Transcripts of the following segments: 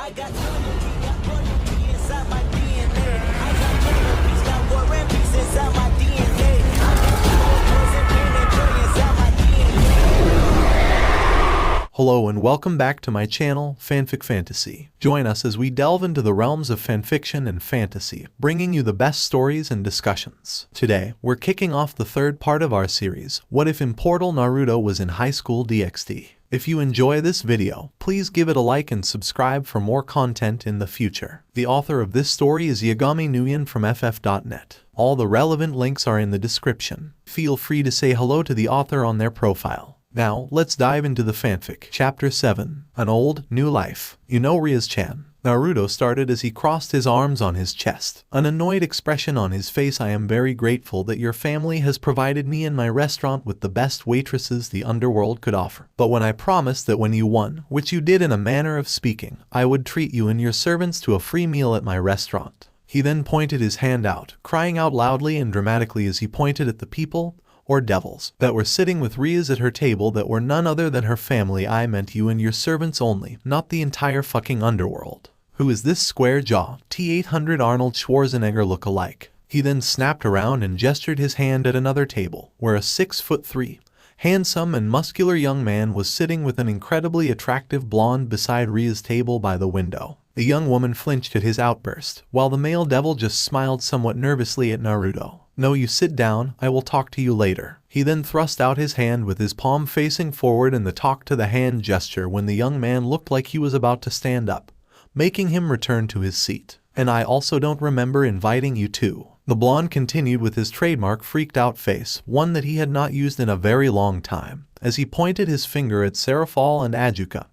I got loyalty, got royalty inside my DNA. I got love, peace, got war and peace inside my DNA. I got poise and pain and joy inside my DNA. Hello and welcome back to my channel, Fanfic Fantasy. Join us as we delve into the realms of fanfiction and fantasy, bringing you the best stories and discussions. Today, we're kicking off the third part of our series, What If Immortal Naruto Was in High School DxD? If you enjoy this video, please give it a like and subscribe for more content in the future. The author of this story is YagamiNguyen from ff.net. All the relevant links are in the description. Feel free to say hello to the author on their profile. Now, let's dive into the fanfic. Chapter 7. An Old, New Life. You know Rias-chan. Naruto started as he crossed his arms on his chest, an annoyed expression on his face. I am very grateful that your family has provided me and my restaurant with the best waitresses the underworld could offer. But when I promised that when you won, which you did in a manner of speaking, I would treat you and your servants to a free meal at my restaurant. He then pointed his hand out, crying out loudly and dramatically as he pointed at the people, or devils, that were sitting with Rias at her table that were none other than her family. I meant you and your servants only, not the entire fucking underworld. Who is this square jaw, T-800 Arnold Schwarzenegger look-alike? He then snapped around and gestured his hand at another table, where a 6'3", handsome and muscular young man was sitting with an incredibly attractive blonde beside Rias' table by the window. The young woman flinched at his outburst, while the male devil just smiled somewhat nervously at Naruto. No, you sit down, I will talk to you later. He then thrust out his hand with his palm facing forward in the talk to the hand gesture when the young man looked like he was about to stand up, making him return to his seat. And I also don't remember inviting you to. The blonde continued with his trademark freaked out face, one that he had not used in a very long time, as he pointed his finger at Serafal and Ajuka,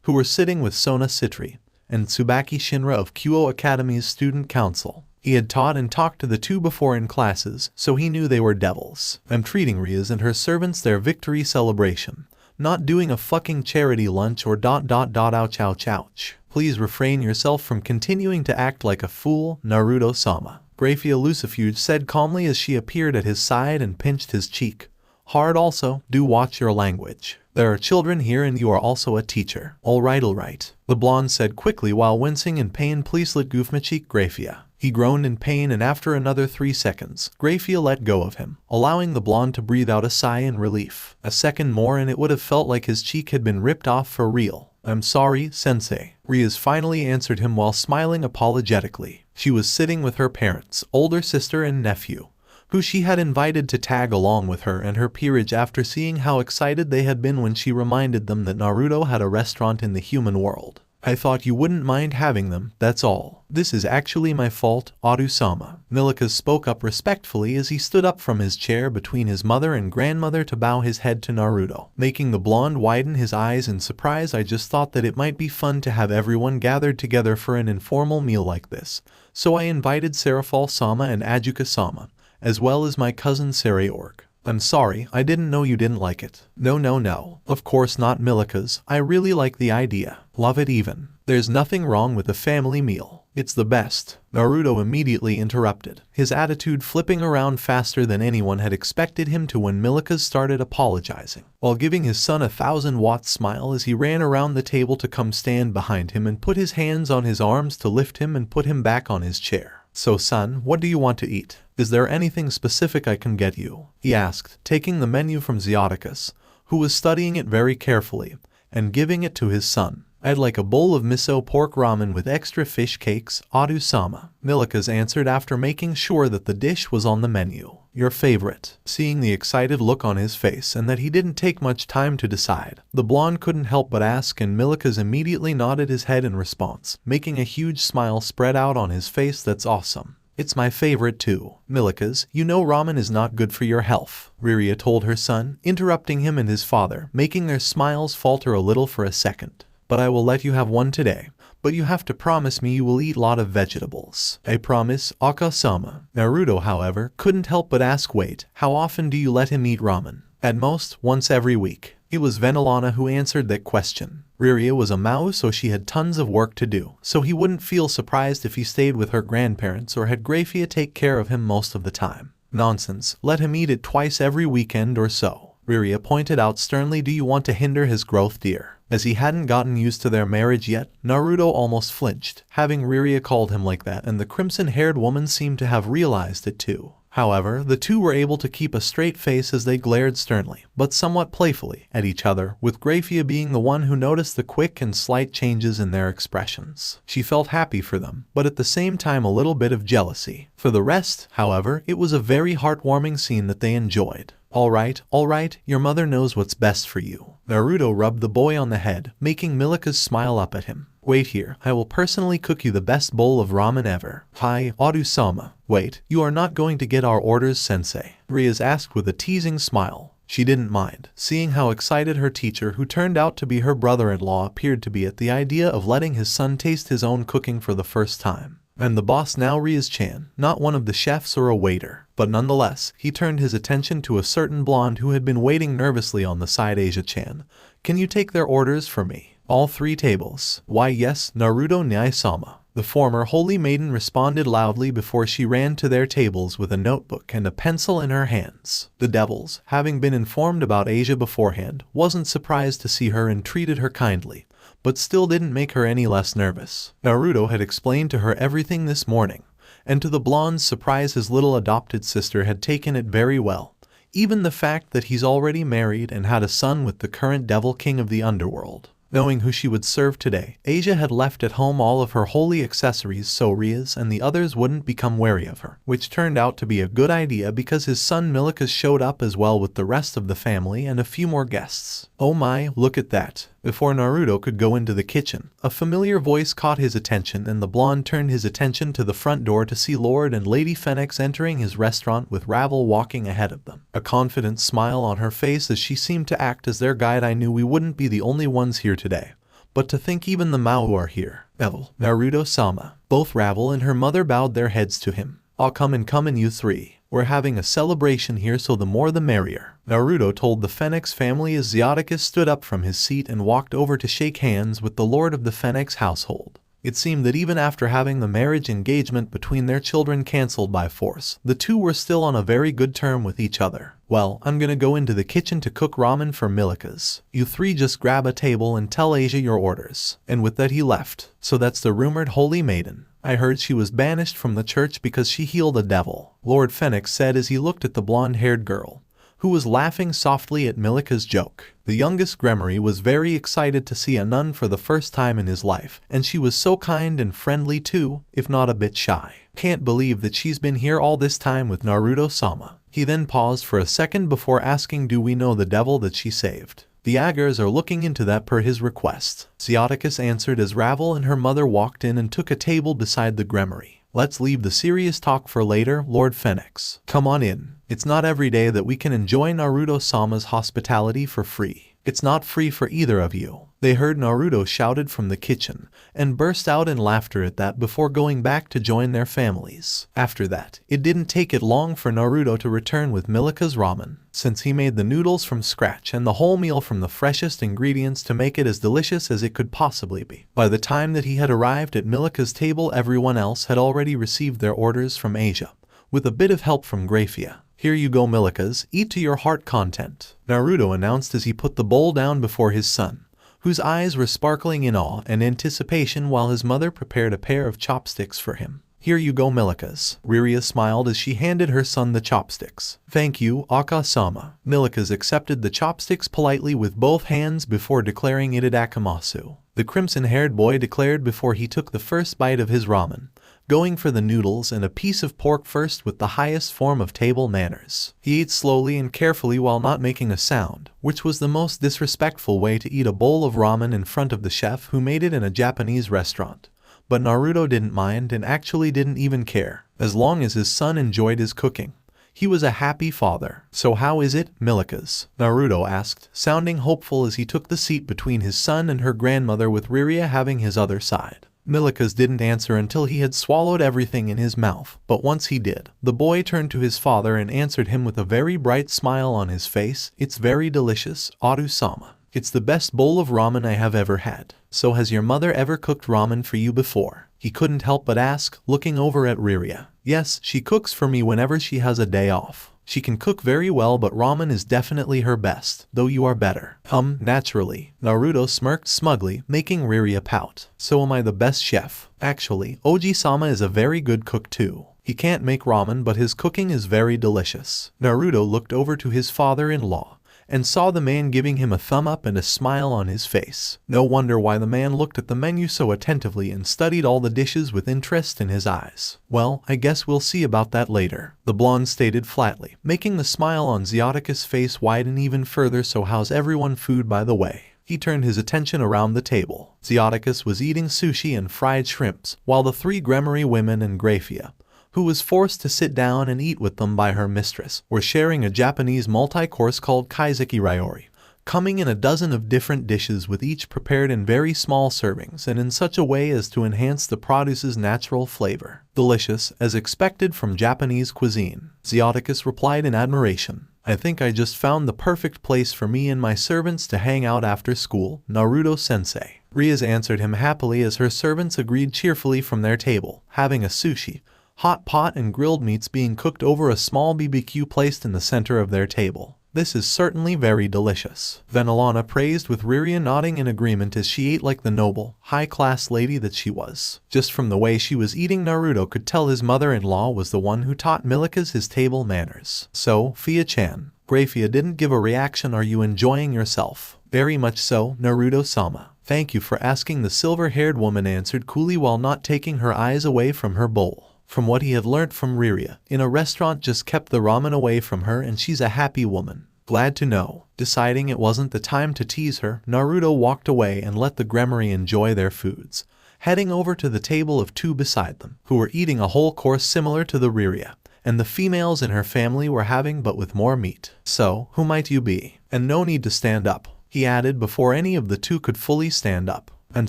who were sitting with Sona Citri and Tsubaki Shinra of Kyo Academy's student council. He had taught and talked to the two before in classes, so he knew they were devils. I'm treating Rias and her servants their victory celebration, not doing a fucking charity lunch or ... ouch ouch ouch. Please refrain yourself from continuing to act like a fool, Naruto-sama. Graphia Lucifuge said calmly as she appeared at his side and pinched his cheek. Hard also, do watch your language. There are children here and you are also a teacher. Alright. The blonde said quickly while wincing in pain. Please let go of my cheek, Graphia. He groaned in pain and after another 3 seconds, Graphia let go of him, allowing the blonde to breathe out a sigh in relief. A second more and it would have felt like his cheek had been ripped off for real. I'm sorry, sensei. Rias finally answered him while smiling apologetically. She was sitting with her parents, older sister and nephew, who she had invited to tag along with her and her peerage after seeing how excited they had been when she reminded them that Naruto had a restaurant in the human world. I thought you wouldn't mind having them, that's all. This is actually my fault, Aru-sama. Milikas spoke up respectfully as he stood up from his chair between his mother and grandmother to bow his head to Naruto, making the blonde widen his eyes in surprise. I just thought that it might be fun to have everyone gathered together for an informal meal like this, so I invited Serafal-sama and Ajuka-sama, as well as my cousin Saraorg. I'm sorry, I didn't know you didn't like it. No. Of course not, Milikas. I really like the idea. Love it even. There's nothing wrong with a family meal. It's the best. Naruto immediately interrupted, his attitude flipping around faster than anyone had expected him to when Milikas started apologizing, while giving his son a 1000-watt smile as he ran around the table to come stand behind him and put his hands on his arms to lift him and put him back on his chair. So son, what do you want to eat? Is there anything specific I can get you? He asked, taking the menu from Zeoticus, who was studying it very carefully, and giving it to his son. I'd like a bowl of miso pork ramen with extra fish cakes, Aru-sama. Milikas answered after making sure that the dish was on the menu. Your favorite. Seeing the excited look on his face and that he didn't take much time to decide, the blonde couldn't help but ask and Milikas immediately nodded his head in response, making a huge smile spread out on his face. That's awesome. It's my favorite too. Milikas, you know ramen is not good for your health, Riria told her son, interrupting him and his father, making their smiles falter a little for a second. But I will let you have one today. But you have to promise me you will eat a lot of vegetables. I promise, Aka-sama. Naruto, however, couldn't help but ask, wait, how often do you let him eat ramen? At most, once every week. It was Venelana who answered that question. Riria was a Mao, so she had tons of work to do, so he wouldn't feel surprised if he stayed with her grandparents or had Graphia take care of him most of the time. Nonsense, let him eat it twice every weekend or so. Riria pointed out sternly. Do you want to hinder his growth, dear? As he hadn't gotten used to their marriage yet, Naruto almost flinched, having Riria called him like that, and the crimson-haired woman seemed to have realized it too. However, the two were able to keep a straight face as they glared sternly, but somewhat playfully, at each other, with Grafia being the one who noticed the quick and slight changes in their expressions. She felt happy for them, but at the same time a little bit of jealousy. For the rest, however, it was a very heartwarming scene that they enjoyed. All right, your mother knows what's best for you. Naruto rubbed the boy on the head, making Milika's smile up at him. Wait here, I will personally cook you the best bowl of ramen ever. Hi, Aru-sama. Wait, you are not going to get our orders, sensei? Rias asked with a teasing smile. She didn't mind, seeing how excited her teacher, who turned out to be her brother-in-law, appeared to be at the idea of letting his son taste his own cooking for the first time. And the boss now Rias-chan, not one of the chefs or a waiter, but nonetheless, he turned his attention to a certain blonde who had been waiting nervously on the side. Asia-chan, can you take their orders for me? All 3 tables. Why yes, Naruto Nyai-sama. The former holy maiden responded loudly before she ran to their tables with a notebook and a pencil in her hands. The devils, having been informed about Asia beforehand, wasn't surprised to see her and treated her kindly, but still didn't make her any less nervous. Naruto had explained to her everything this morning, and to the blonde's surprise his little adopted sister had taken it very well. Even the fact that he's already married and had a son with the current devil king of the underworld. Knowing who she would serve today, Asia had left at home all of her holy accessories so Rias and the others wouldn't become wary of her, which turned out to be a good idea because his son Milikas showed up as well with the rest of the family and a few more guests. Oh my, look at that. Before Naruto could go into the kitchen, a familiar voice caught his attention and the blonde turned his attention to the front door to see Lord and Lady Phoenix entering his restaurant with Ravel walking ahead of them. A confident smile on her face as she seemed to act as their guide. I knew we wouldn't be the only ones here today. But to think even the Mao are here. Evel, Naruto-sama. Both Ravel and her mother bowed their heads to him. I'll come and you 3. We're having a celebration here, so the more the merrier. Naruto told the Phoenix family as Zeoticus stood up from his seat and walked over to shake hands with the lord of the Phoenix household. It seemed that even after having the marriage engagement between their children cancelled by force, the two were still on a very good term with each other. Well, I'm gonna go into the kitchen to cook ramen for Milikas. You 3 just grab a table and tell Asia your orders. And with that he left. So that's the rumored holy maiden. I heard she was banished from the church because she healed a devil, Lord Phoenix said as he looked at the blonde-haired girl, who was laughing softly at Milika's joke. The youngest Gremory was very excited to see a nun for the first time in his life, and she was so kind and friendly too, if not a bit shy. Can't believe that she's been here all this time with Naruto-sama. He then paused for a second before asking, do we know the devil that she saved? The Agars are looking into that per his request. Zeoticus answered as Ravel and her mother walked in and took a table beside the Gremory. Let's leave the serious talk for later, Lord Phoenix. Come on in. It's not every day that we can enjoy Naruto-sama's hospitality for free. It's not free for either of you. They heard Naruto shouted from the kitchen, and burst out in laughter at that before going back to join their families. After that, it didn't take it long for Naruto to return with Milika's ramen, since he made the noodles from scratch and the whole meal from the freshest ingredients to make it as delicious as it could possibly be. By the time that he had arrived at Milika's table, everyone else had already received their orders from Asia, with a bit of help from Grafia. Here you go Milikas, eat to your heart content, Naruto announced as he put the bowl down before his son, whose eyes were sparkling in awe and anticipation while his mother prepared a pair of chopsticks for him. Here you go Milikas. Riria smiled as she handed her son the chopsticks. Thank you, Aka-sama. Milikas accepted the chopsticks politely with both hands before declaring it Akamasu. The crimson-haired boy declared before he took the first bite of his ramen, going for the noodles and a piece of pork first with the highest form of table manners. He ate slowly and carefully while not making a sound, which was the most disrespectful way to eat a bowl of ramen in front of the chef who made it in a Japanese restaurant. But Naruto didn't mind and actually didn't even care, as long as his son enjoyed his cooking. He was a happy father. So how is it, Milikas? Naruto asked, sounding hopeful as he took the seat between his son and her grandmother with Riria having his other side. Milikas didn't answer until he had swallowed everything in his mouth, but once he did, the boy turned to his father and answered him with a very bright smile on his face. It's very delicious, Aru-sama. It's the best bowl of ramen I have ever had. So has your mother ever cooked ramen for you before? He couldn't help but ask, looking over at Riria. Yes, she cooks for me whenever she has a day off. She can cook very well, but ramen is definitely her best, though you are better. Naturally. Naruto smirked smugly, making Riria pout. So am I the best chef? Actually, Oji-sama is a very good cook too. He can't make ramen, but his cooking is very delicious. Naruto looked over to his father-in-law and saw the man giving him a thumb up and a smile on his face. No wonder why the man looked at the menu so attentively and studied all the dishes with interest in his eyes. Well, I guess we'll see about that later, the blonde stated flatly, making the smile on Zyotika's face widen even further. So how's everyone food, by the way? He turned his attention around the table. Zyotika's was eating sushi and fried shrimps, while the three Gremory women and Grafia, who was forced to sit down and eat with them by her mistress, were sharing a Japanese multi-course called kaiseki ryori, coming in a dozen of different dishes with each prepared in very small servings and in such a way as to enhance the produce's natural flavor. Delicious, as expected from Japanese cuisine, Zyotika's replied in admiration. I think I just found the perfect place for me and my servants to hang out after school, Naruto-sensei. Rias answered him happily as her servants agreed cheerfully from their table, having a sushi, hot pot and grilled meats being cooked over a small BBQ placed in the center of their table. This is certainly very delicious, Venelana praised, with Riria nodding in agreement as she ate like the noble, high-class lady that she was. Just from the way she was eating, Naruto could tell his mother-in-law was the one who taught Milikas his table manners. So, Fia-chan, Grafia didn't give a reaction. Are you enjoying yourself? Very much so, Naruto-sama. Thank you for asking, the silver-haired woman answered coolly while not taking her eyes away from her bowl. From what he had learnt from Riria, in a restaurant just kept the ramen away from her and she's a happy woman. Glad to know. Deciding it wasn't the time to tease her, Naruto walked away and let the Gremory enjoy their foods, heading over to the table of two beside them, who were eating a whole course similar to the Riria, and the females in her family were having, but with more meat. So, who might you be? And no need to stand up, he added before any of the two could fully stand up. And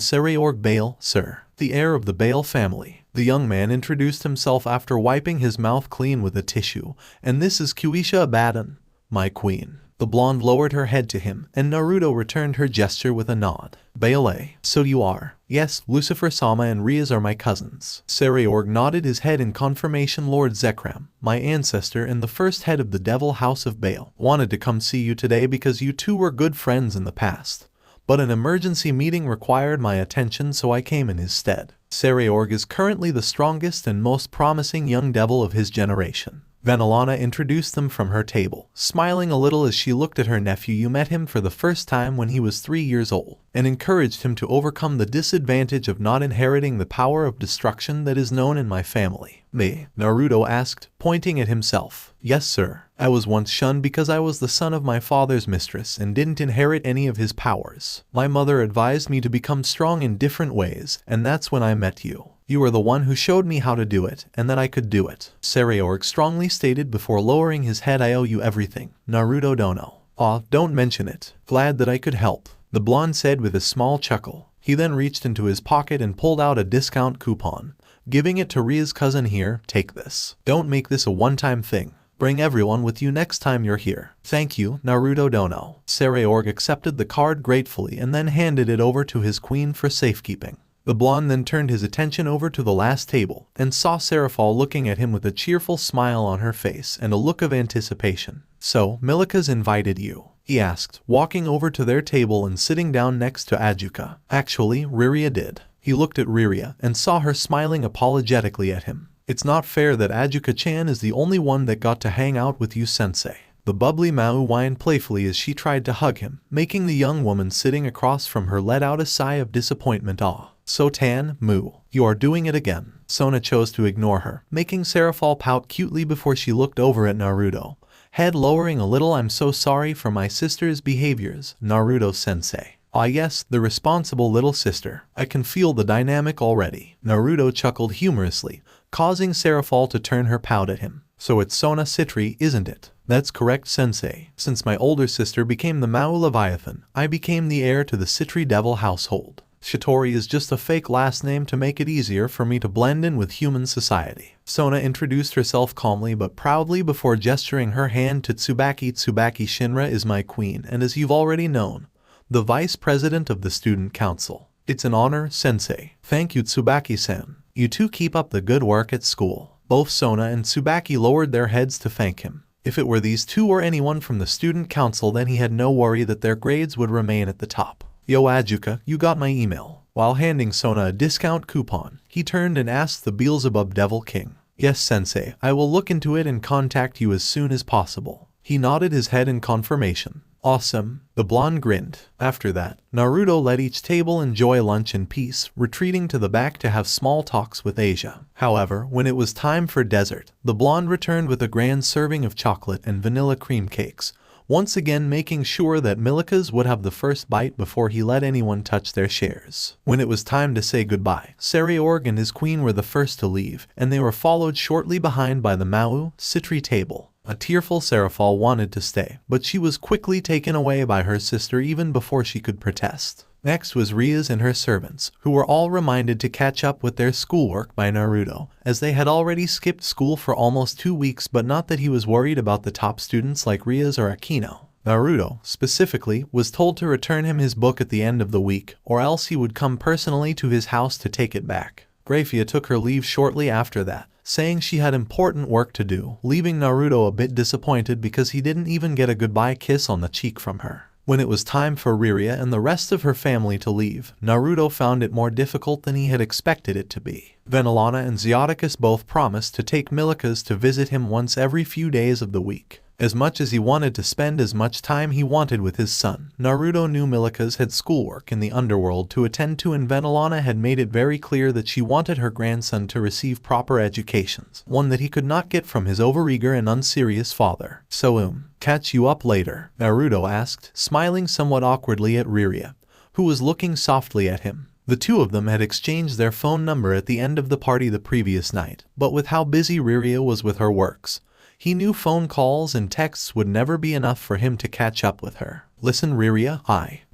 Sereorg Bale, sir, the heir of the Bale family. The young man introduced himself after wiping his mouth clean with a tissue. And this is Kuisha Abaddon, my queen. The blonde lowered her head to him, and Naruto returned her gesture with a nod. Bale, so you are. Yes, Lucifer-sama and Rias are my cousins. Sereorg nodded his head in confirmation. Lord Zekram, my ancestor and the first head of the Devil House of Bale, wanted to come see you today because you two were good friends in the past. But an emergency meeting required my attention, so I came in his stead. Sereorg is currently the strongest and most promising young devil of his generation. Venelana introduced them from her table, smiling a little as she looked at her nephew. You met him for the first time when he was 3 years old, and encouraged him to overcome the disadvantage of not inheriting the power of destruction that is known in my family. Me? Naruto asked, pointing at himself. Yes, sir. I was once shunned because I was the son of my father's mistress and didn't inherit any of his powers. My mother advised me to become strong in different ways, and that's when I met you. You were the one who showed me how to do it, and that I could do it. Sereorg strongly stated before lowering his head. I owe you everything, Naruto Dono. Aw, don't mention it. Glad that I could help, the blonde said with a small chuckle. He then reached into his pocket and pulled out a discount coupon, giving it to Ria's cousin. Here, take this. Don't make this a one-time thing. Bring everyone with you next time you're here. Thank you, Naruto Dono. Sereorg accepted the card gratefully and then handed it over to his queen for safekeeping. The blonde then turned his attention over to the last table and saw Serafal looking at him with a cheerful smile on her face and a look of anticipation. So, Milika's invited you? He asked, walking over to their table and sitting down next to Ajuka. Actually, Riria did. He looked at Riria and saw her smiling apologetically at him. It's not fair that Ajuka-chan is the only one that got to hang out with you, sensei. The bubbly Mao whined playfully as she tried to hug him, making the young woman sitting across from her let out a sigh of disappointment. Ah. So Tan, Moo, you are doing it again. Sona chose to ignore her, making Serafal pout cutely before she looked over at Naruto, head lowering a little. I'm so sorry for my sister's behaviors, Naruto-sensei. Ah yes, the responsible little sister. I can feel the dynamic already. Naruto chuckled humorously, causing Serafal to turn her pout at him. So it's Sona Citri, isn't it? That's correct, sensei. Since my older sister became the Mao Leviathan, I became the heir to the Citri Devil household. Shitori is just a fake last name to make it easier for me to blend in with human society. Sona introduced herself calmly but proudly before gesturing her hand to Tsubaki. Tsubaki Shinra is my queen and, as you've already known, the vice president of the student council. It's an honor, sensei. Thank you, Tsubaki-san. You two keep up the good work at school. Both Sona and Tsubaki lowered their heads to thank him. If it were these two or anyone from the student council, then he had no worry that their grades would remain at the top. Yo Ajuka, you got my email. While handing Sona a discount coupon, he turned and asked the Beelzebub Devil King. Yes, sensei, I will look into it and contact you as soon as possible. He nodded his head in confirmation. Awesome. The blonde grinned. After that, Naruto let each table enjoy lunch in peace, retreating to the back to have small talks with Asia. However, when it was time for dessert, the blonde returned with a grand serving of chocolate and vanilla cream cakes, once again making sure that Milika's would have the first bite before he let anyone touch their shares. When it was time to say goodbye, Sariorg and his queen were the first to leave, and they were followed shortly behind by the Mau Citri table. A tearful Serafal wanted to stay, but she was quickly taken away by her sister even before she could protest. Next was Rias and her servants, who were all reminded to catch up with their schoolwork by Naruto, as they had already skipped school for almost 2 weeks, but not that he was worried about the top students like Rias or Akino. Naruto, specifically, was told to return him his book at the end of the week, or else he would come personally to his house to take it back. Grafia took her leave shortly after that, saying she had important work to do, leaving Naruto a bit disappointed because he didn't even get a goodbye kiss on the cheek from her. When it was time for Riria and the rest of her family to leave, Naruto found it more difficult than he had expected it to be. Venelana and Zeoticus both promised to take Milika's to visit him once every few days of the week. As much as he wanted to spend as much time he wanted with his son, Naruto knew Milika's had schoolwork in the underworld to attend to, and Venelana had made it very clear that she wanted her grandson to receive proper educations, one that he could not get from his overeager and unserious father. So catch you up later, Naruto asked, smiling somewhat awkwardly at Riria, who was looking softly at him. The two of them had exchanged their phone number at the end of the party the previous night, but with how busy Riria was with her works, he knew phone calls and texts would never be enough for him to catch up with her. Listen, Riria,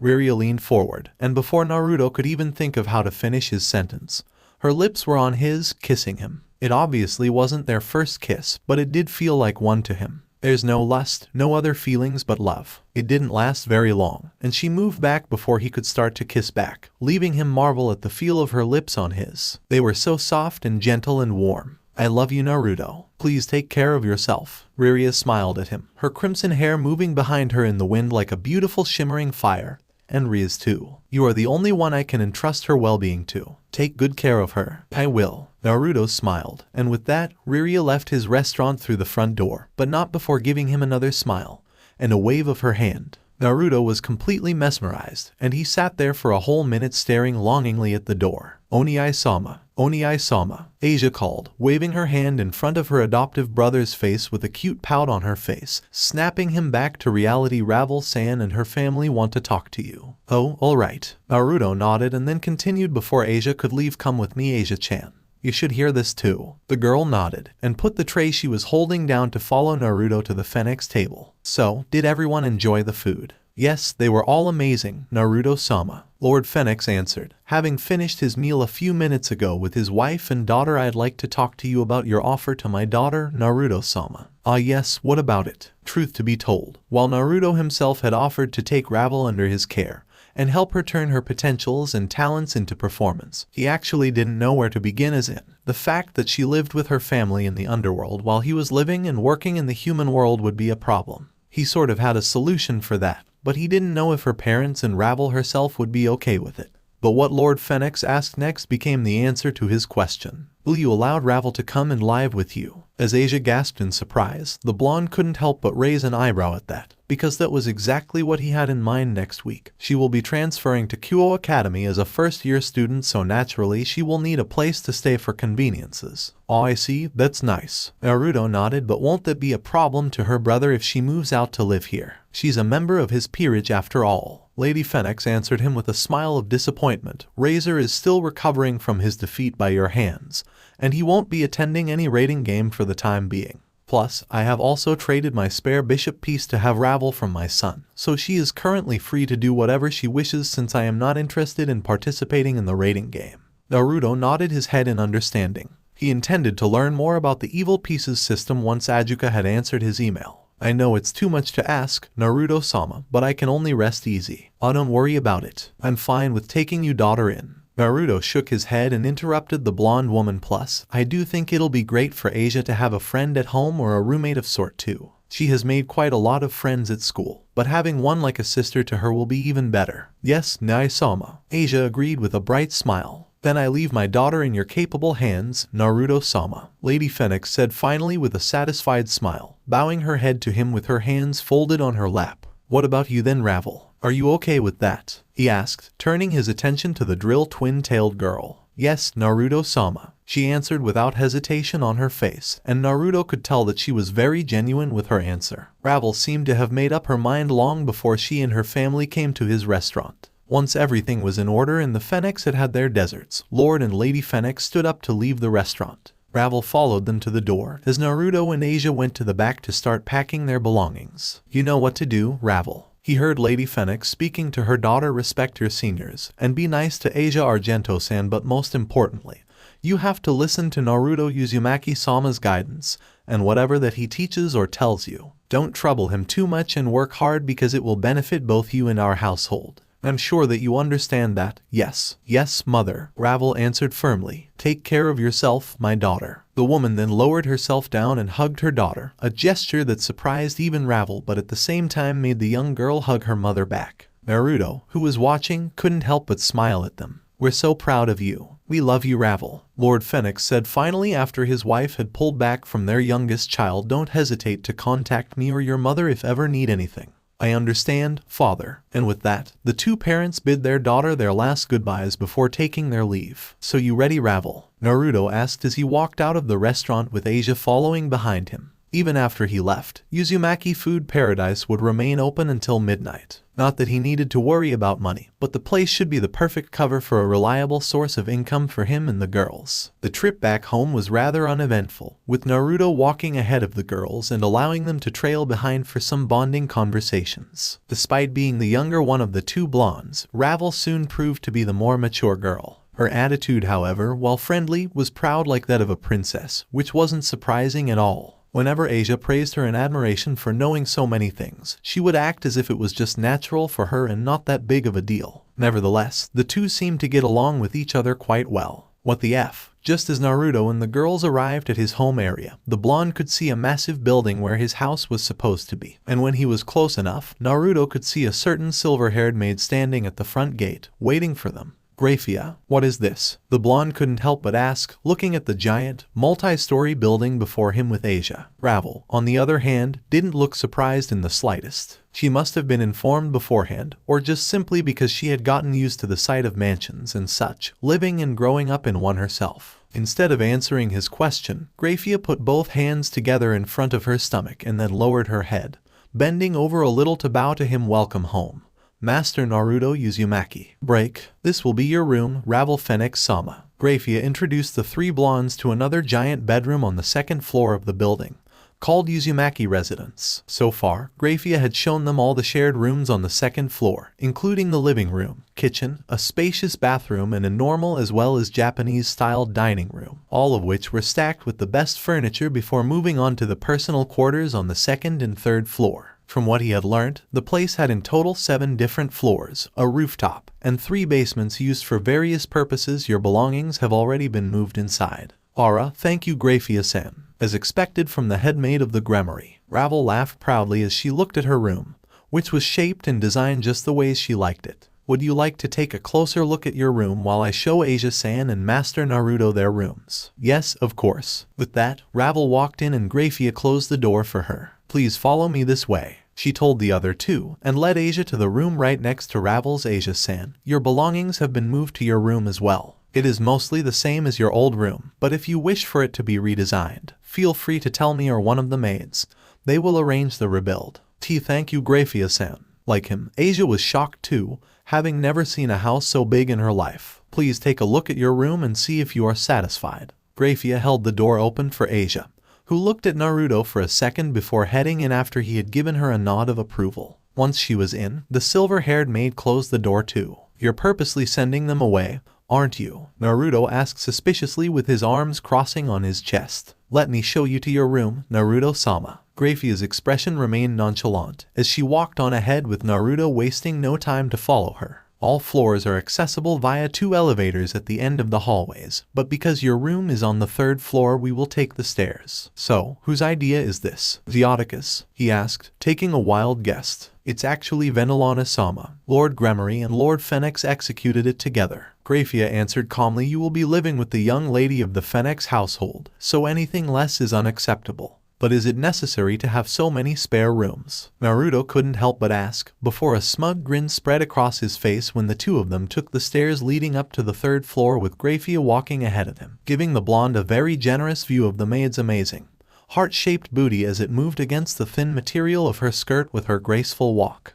Riria leaned forward, and before Naruto could even think of how to finish his sentence, her lips were on his, kissing him. It obviously wasn't their first kiss, but it did feel like one to him. There's no lust, no other feelings but love. It didn't last very long, and she moved back before he could start to kiss back, leaving him marvel at the feel of her lips on his. They were so soft and gentle and warm. I love you, Naruto. Please take care of yourself. Riria smiled at him, her crimson hair moving behind her in the wind like a beautiful shimmering fire. And Rias too. You are the only one I can entrust her well-being to. Take good care of her. I will. Naruto smiled, and with that, Riria left his restaurant through the front door, but not before giving him another smile and a wave of her hand. Naruto was completely mesmerized, and he sat there for a whole minute staring longingly at the door. Oniai-sama, Oniai-sama, Asia called, waving her hand in front of her adoptive brother's face with a cute pout on her face, snapping him back to reality. Ravel-san and her family want to talk to you. Oh, alright. Naruto nodded and then continued before Asia could leave. Come with me, Asia-chan. You should hear this too. The girl nodded and put the tray she was holding down to follow Naruto to the Phoenix table. So, did everyone enjoy the food? Yes, they were all amazing, Naruto-sama. Lord Phoenix answered, having finished his meal a few minutes ago with his wife and daughter. I'd like to talk to you about your offer to my daughter, Naruto-sama. Ah yes, what about it? Truth to be told, while Naruto himself had offered to take Ravel under his care and help her turn her potentials and talents into performance, he actually didn't know where to begin, as in the fact that she lived with her family in the underworld while he was living and working in the human world would be a problem. He sort of had a solution for that, but he didn't know if her parents and Ravel herself would be okay with it. But what Lord Phoenix asked next became the answer to his question. Will you allow Ravel to come and live with you? As Asia gasped in surprise, the blonde couldn't help but raise an eyebrow at that, because that was exactly what he had in mind. Next week, she will be transferring to Kyo Academy as a first-year student, so naturally she will need a place to stay for conveniences. Oh, I see, that's nice. Naruto nodded, but won't that be a problem to her brother if she moves out to live here? She's a member of his peerage after all. Lady Phoenix answered him with a smile of disappointment. Razor is still recovering from his defeat by your hands, and he won't be attending any raiding game for the time being. Plus, I have also traded my spare bishop piece to have Ravel from my son, so she is currently free to do whatever she wishes since I am not interested in participating in the raiding game. Naruto nodded his head in understanding. He intended to learn more about the evil pieces system once Ajuka had answered his email. I know it's too much to ask, Naruto-sama, but I can only rest easy. Oh, don't worry about it. I'm fine with taking you daughter in. Naruto shook his head and interrupted the blonde woman. Plus, I do think it'll be great for Asia to have a friend at home or a roommate of sort too. She has made quite a lot of friends at school, but having one like a sister to her will be even better. Yes, Naisama, Asia agreed with a bright smile. Then I leave my daughter in your capable hands, Naruto-sama, Lady Phoenix said finally with a satisfied smile, bowing her head to him with her hands folded on her lap. What about you then, Ravel? Are you okay with that? He asked, turning his attention to the drill twin-tailed girl. Yes, Naruto-sama, she answered without hesitation on her face, and Naruto could tell that she was very genuine with her answer. Ravel seemed to have made up her mind long before she and her family came to his restaurant. Once everything was in order and the Phoenix had had their desserts, Lord and Lady Phoenix stood up to leave the restaurant. Ravel followed them to the door as Naruto and Asia went to the back to start packing their belongings. You know what to do, Ravel. He heard Lady Phoenix speaking to her daughter. Respect your seniors and be nice to Asia Argento-san, but most importantly, you have to listen to Naruto Uzumaki-sama's guidance, and whatever that he teaches or tells you, don't trouble him too much and work hard because it will benefit both you and our household. I'm sure that you understand that. Yes, yes, mother, Ravel answered firmly. Take care of yourself, my daughter. The woman then lowered herself down and hugged her daughter, a gesture that surprised even Ravel but at the same time made the young girl hug her mother back. Naruto, who was watching, couldn't help but smile at them. We're so proud of you. We love you, Ravel, Lord Phoenix said finally after his wife had pulled back from their youngest child. Don't hesitate to contact me or your mother if ever need anything. I understand, father. And with that, the two parents bid their daughter their last goodbyes before taking their leave. So you ready, Ravel? Naruto asked as he walked out of the restaurant with Asia following behind him. Even after he left, Uzumaki Food Paradise would remain open until midnight. Not that he needed to worry about money, but the place should be the perfect cover for a reliable source of income for him and the girls. The trip back home was rather uneventful, with Naruto walking ahead of the girls and allowing them to trail behind for some bonding conversations. Despite being the younger one of the two blondes, Ravel soon proved to be the more mature girl. Her attitude, however, while friendly, was proud like that of a princess, which wasn't surprising at all. Whenever Asia praised her in admiration for knowing so many things, she would act as if it was just natural for her and not that big of a deal. Nevertheless, the two seemed to get along with each other quite well. What the F? Just as Naruto and the girls arrived at his home area, the blonde could see a massive building where his house was supposed to be. And when he was close enough, Naruto could see a certain silver-haired maid standing at the front gate, waiting for them. Grafia, what is this? The blonde couldn't help but ask, looking at the giant, multi-story building before him with Asia. Ravel, on the other hand, didn't look surprised in the slightest. She must have been informed beforehand, or just simply because she had gotten used to the sight of mansions and such, living and growing up in one herself. Instead of answering his question, Grafia put both hands together in front of her stomach and then lowered her head, bending over a little to bow to him. Welcome home, Master Naruto Uzumaki. Break. This will be your room, Ravel Phoenix-sama. Grafia introduced the three blondes to another giant bedroom on the second floor of the building, called Uzumaki Residence. So far, Grafia had shown them all the shared rooms on the second floor, including the living room, kitchen, a spacious bathroom, and a normal as well as Japanese-styled dining room, all of which were stacked with the best furniture before moving on to the personal quarters on the second and third floor. From what he had learnt, the place had in total 7 different floors, a rooftop, and 3 basements used for various purposes. Your belongings have already been moved inside. Aura, thank you, Grafia-san. As expected from the head maid of the Gremory, Ravel laughed proudly as she looked at her room, which was shaped and designed just the way she liked it. Would you like to take a closer look at your room while I show Asia-san and Master Naruto their rooms? Yes, of course. With that, Ravel walked in and Grafia closed the door for her. Please follow me this way, she told the other two, and led Asia to the room right next to Ravel's. Asia-san, your belongings have been moved to your room as well. It is mostly the same as your old room, but if you wish for it to be redesigned, feel free to tell me or one of the maids. They will arrange the rebuild. Thank you, Grafia-san. Like him, Asia was shocked too, having never seen a house so big in her life. Please take a look at your room and see if you are satisfied. Grafia held the door open for Asia, who looked at Naruto for a second before heading in after he had given her a nod of approval. Once she was in, the silver-haired maid closed the door too. You're purposely sending them away, aren't you? Naruto asked suspiciously with his arms crossing on his chest. Let me show you to your room, Naruto-sama. Grafia's expression remained nonchalant as she walked on ahead with Naruto wasting no time to follow her. All floors are accessible via 2 elevators at the end of the hallways, but because your room is on the 3rd floor we will take the stairs. So, whose idea is this? Theodicus, he asked, taking a wild guess. It's actually Venelana-sama. Lord Gremory and Lord Phoenix executed it together. Grafia answered calmly, you will be living with the young lady of the Phoenix household, so anything less is unacceptable. But is it necessary to have so many spare rooms? Naruto couldn't help but ask, before a smug grin spread across his face when the two of them took the stairs leading up to the 3rd floor with Grafia walking ahead of him, giving the blonde a very generous view of the maid's amazing, heart-shaped booty as it moved against the thin material of her skirt with her graceful walk.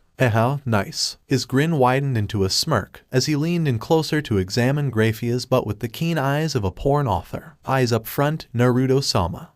Nice. His grin widened into a smirk as he leaned in closer to examine Grafia's butt with the keen eyes of a porn author. Eyes up front, Naruto-sama.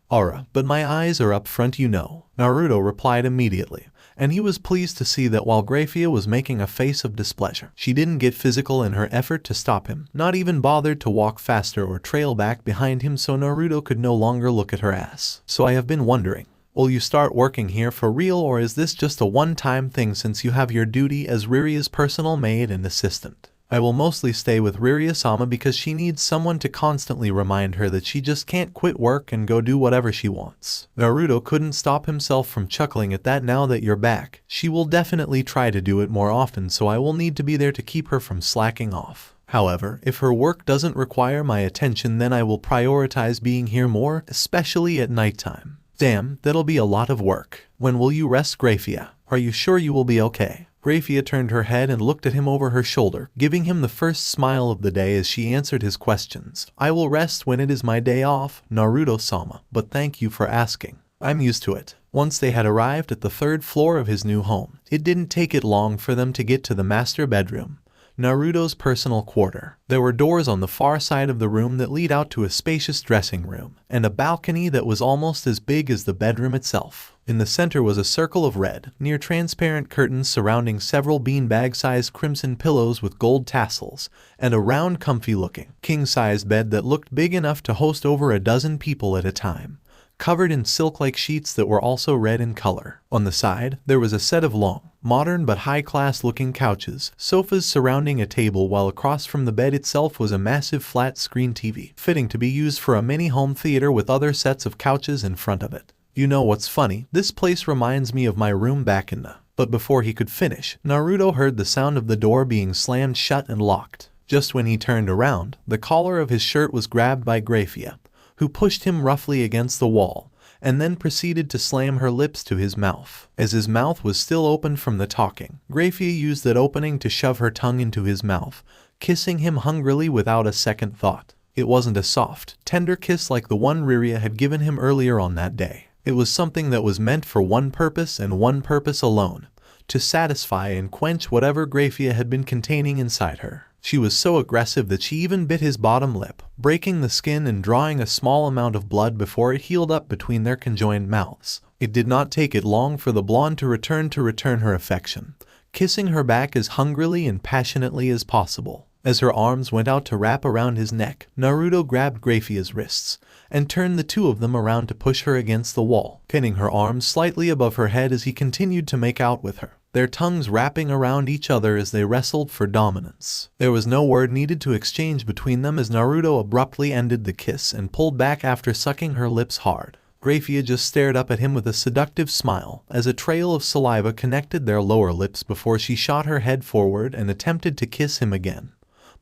But my eyes are up front, you know. Naruto replied immediately, and he was pleased to see that while Grafia was making a face of displeasure, she didn't get physical in her effort to stop him, not even bothered to walk faster or trail back behind him so Naruto could no longer look at her ass. So I have been wondering, will you start working here for real, or is this just a one-time thing since you have your duty as Riria's personal maid and assistant? I will mostly stay with Riria-sama because she needs someone to constantly remind her that she just can't quit work and go do whatever she wants. Naruto couldn't stop himself from chuckling at that. Now that you're back, she will definitely try to do it more often, so I will need to be there to keep her from slacking off. However, if her work doesn't require my attention, then I will prioritize being here more, especially at nighttime. Damn, that'll be a lot of work. When will you rest, Grafia? Are you sure you will be okay? Grafia turned her head and looked at him over her shoulder, giving him the first smile of the day as she answered his questions. I will rest when it is my day off, Naruto-sama, but thank you for asking. I'm used to it. Once they had arrived at the 3rd floor of his new home, it didn't take it long for them to get to the master bedroom, Naruto's personal quarter. There were doors on the far side of the room that lead out to a spacious dressing room, and a balcony that was almost as big as the bedroom itself. In the center was a circle of red, near-transparent curtains surrounding several beanbag-sized crimson pillows with gold tassels, and a round, comfy-looking, king-sized bed that looked big enough to host over a dozen people at a time, covered in silk-like sheets that were also red in color. On the side, there was a set of long, modern but high-class looking couches, sofas surrounding a table, while across from the bed itself was a massive flat-screen TV, fitting to be used for a mini-home theater with other sets of couches in front of it. You know what's funny? This place reminds me of my room back in the... But before he could finish, Naruto heard the sound of the door being slammed shut and locked. Just when he turned around, the collar of his shirt was grabbed by Grafia, who pushed him roughly against the wall, and then proceeded to slam her lips to his mouth. As his mouth was still open from the talking, Grafia used that opening to shove her tongue into his mouth, kissing him hungrily without a second thought. It wasn't a soft, tender kiss like the one Riria had given him earlier on that day. It was something that was meant for one purpose and one purpose alone, to satisfy and quench whatever Grafia had been containing inside her. She was so aggressive that she even bit his bottom lip, breaking the skin and drawing a small amount of blood before it healed up between their conjoined mouths. It did not take it long for the blonde to return her affection, kissing her back as hungrily and passionately as possible. As her arms went out to wrap around his neck, Naruto grabbed Grafia's wrists and turned the two of them around to push her against the wall, pinning her arms slightly above her head as he continued to make out with her, their tongues wrapping around each other as they wrestled for dominance. There was no word needed to exchange between them as Naruto abruptly ended the kiss and pulled back after sucking her lips hard. Grafia just stared up at him with a seductive smile as a trail of saliva connected their lower lips before she shot her head forward and attempted to kiss him again.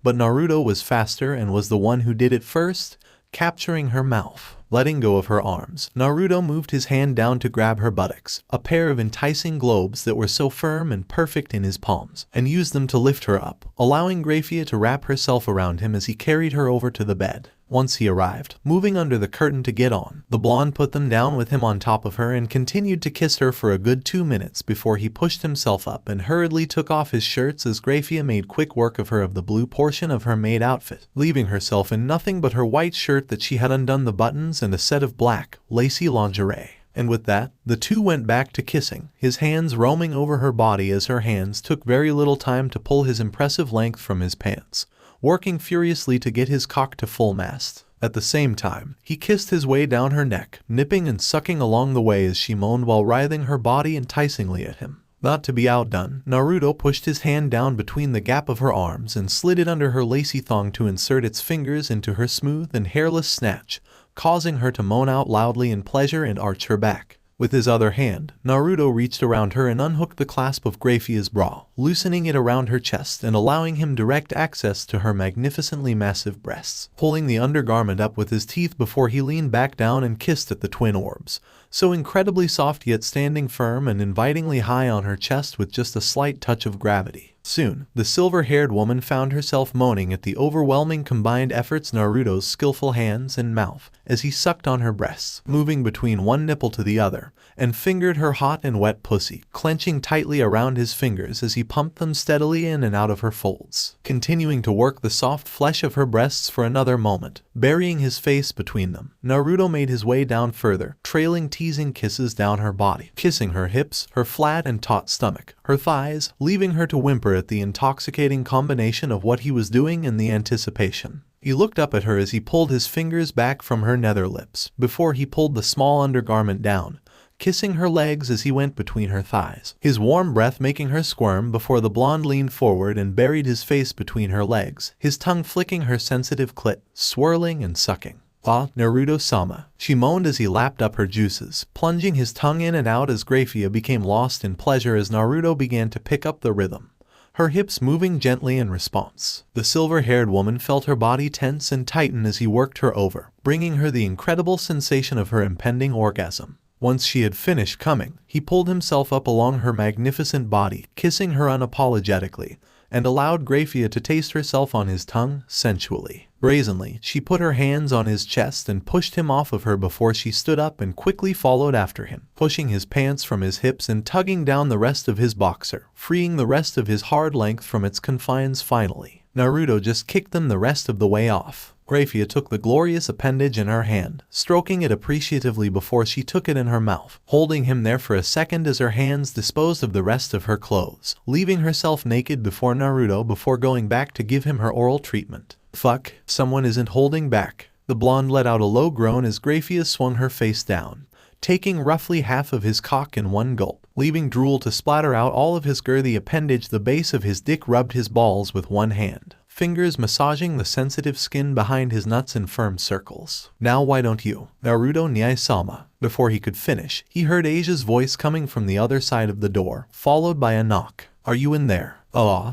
But Naruto was faster and was the one who did it first, capturing her mouth. Letting go of her arms, Naruto moved his hand down to grab her buttocks, a pair of enticing globes that were so firm and perfect in his palms, and used them to lift her up, allowing Grafia to wrap herself around him as he carried her over to the bed. Once he arrived, moving under the curtain to get on, the blonde put them down with him on top of her and continued to kiss her for a good 2 minutes before he pushed himself up and hurriedly took off his shirts as Grafia made quick work of her of the blue portion of her maid outfit, leaving herself in nothing but her white shirt that she had undone the buttons and a set of black, lacy lingerie. And with that, the two went back to kissing, his hands roaming over her body as her hands took very little time to pull his impressive length from his pants, working furiously to get his cock to full mast. At the same time, he kissed his way down her neck, nipping and sucking along the way as she moaned while writhing her body enticingly at him. Not to be outdone, Naruto pushed his hand down between the gap of her arms and slid it under her lacy thong to insert its fingers into her smooth and hairless snatch, causing her to moan out loudly in pleasure and arch her back. With his other hand, Naruto reached around her and unhooked the clasp of Graphia's bra, loosening it around her chest and allowing him direct access to her magnificently massive breasts, pulling the undergarment up with his teeth before he leaned back down and kissed at the twin orbs, so incredibly soft yet standing firm and invitingly high on her chest with just a slight touch of gravity. Soon, the silver-haired woman found herself moaning at the overwhelming combined efforts Naruto's skillful hands and mouth as he sucked on her breasts, moving between one nipple to the other, and fingered her hot and wet pussy, clenching tightly around his fingers as he pumped them steadily in and out of her folds, continuing to work the soft flesh of her breasts for another moment. Burying his face between them, Naruto made his way down further, trailing teasing kisses down her body, kissing her hips, her flat and taut stomach, her thighs, leaving her to whimper at the intoxicating combination of what he was doing and the anticipation. He looked up at her as he pulled his fingers back from her nether lips, before he pulled the small undergarment down, kissing her legs as he went between her thighs, his warm breath making her squirm before the blonde leaned forward and buried his face between her legs, his tongue flicking her sensitive clit, swirling and sucking. "Ah, Naruto-sama," she moaned as he lapped up her juices, plunging his tongue in and out as Graphia became lost in pleasure as Naruto began to pick up the rhythm, her hips moving gently in response. The silver-haired woman felt her body tense and tighten as he worked her over, bringing her the incredible sensation of her impending orgasm. Once she had finished coming, he pulled himself up along her magnificent body, kissing her unapologetically, and allowed Graphia to taste herself on his tongue sensually. Brazenly, she put her hands on his chest and pushed him off of her before she stood up and quickly followed after him, pushing his pants from his hips and tugging down the rest of his boxer, freeing the rest of his hard length from its confines finally. Naruto just kicked them the rest of the way off. Graphia took the glorious appendage in her hand, stroking it appreciatively before she took it in her mouth, holding him there for a second as her hands disposed of the rest of her clothes, leaving herself naked before Naruto before going back to give him her oral treatment. "Fuck, someone isn't holding back." The blonde let out a low groan as Graphia swung her face down, taking roughly half of his cock in one gulp, leaving drool to splatter out all of his girthy appendage. The base of his dick rubbed his balls with one hand, fingers massaging the sensitive skin behind his nuts in firm circles. "Now why don't you, Naruto-sama?" Before he could finish, he heard Asia's voice coming from the other side of the door, followed by a knock. "Are you in there?"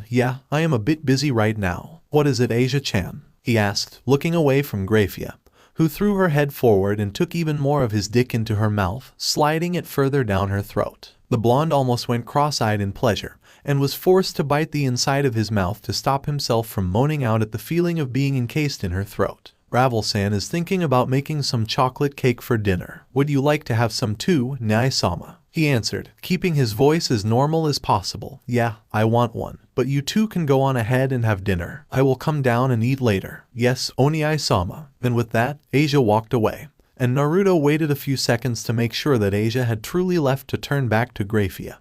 Yeah, I am a bit busy right now." "What is it, Asia-chan?" he asked, looking away from Graphia, who threw her head forward and took even more of his dick into her mouth, sliding it further down her throat. The blonde almost went cross-eyed in pleasure, and was forced to bite the inside of his mouth to stop himself from moaning out at the feeling of being encased in her throat. "Ravel-san is thinking about making some chocolate cake for dinner. Would you like to have some too, Nai-sama?" he answered, keeping his voice as normal as possible. "Yeah, I want one. But you two can go on ahead and have dinner. I will come down and eat later." "Yes, Oni-sama." And with that, Asia walked away, and Naruto waited a few seconds to make sure that Asia had truly left to turn back to Graphia,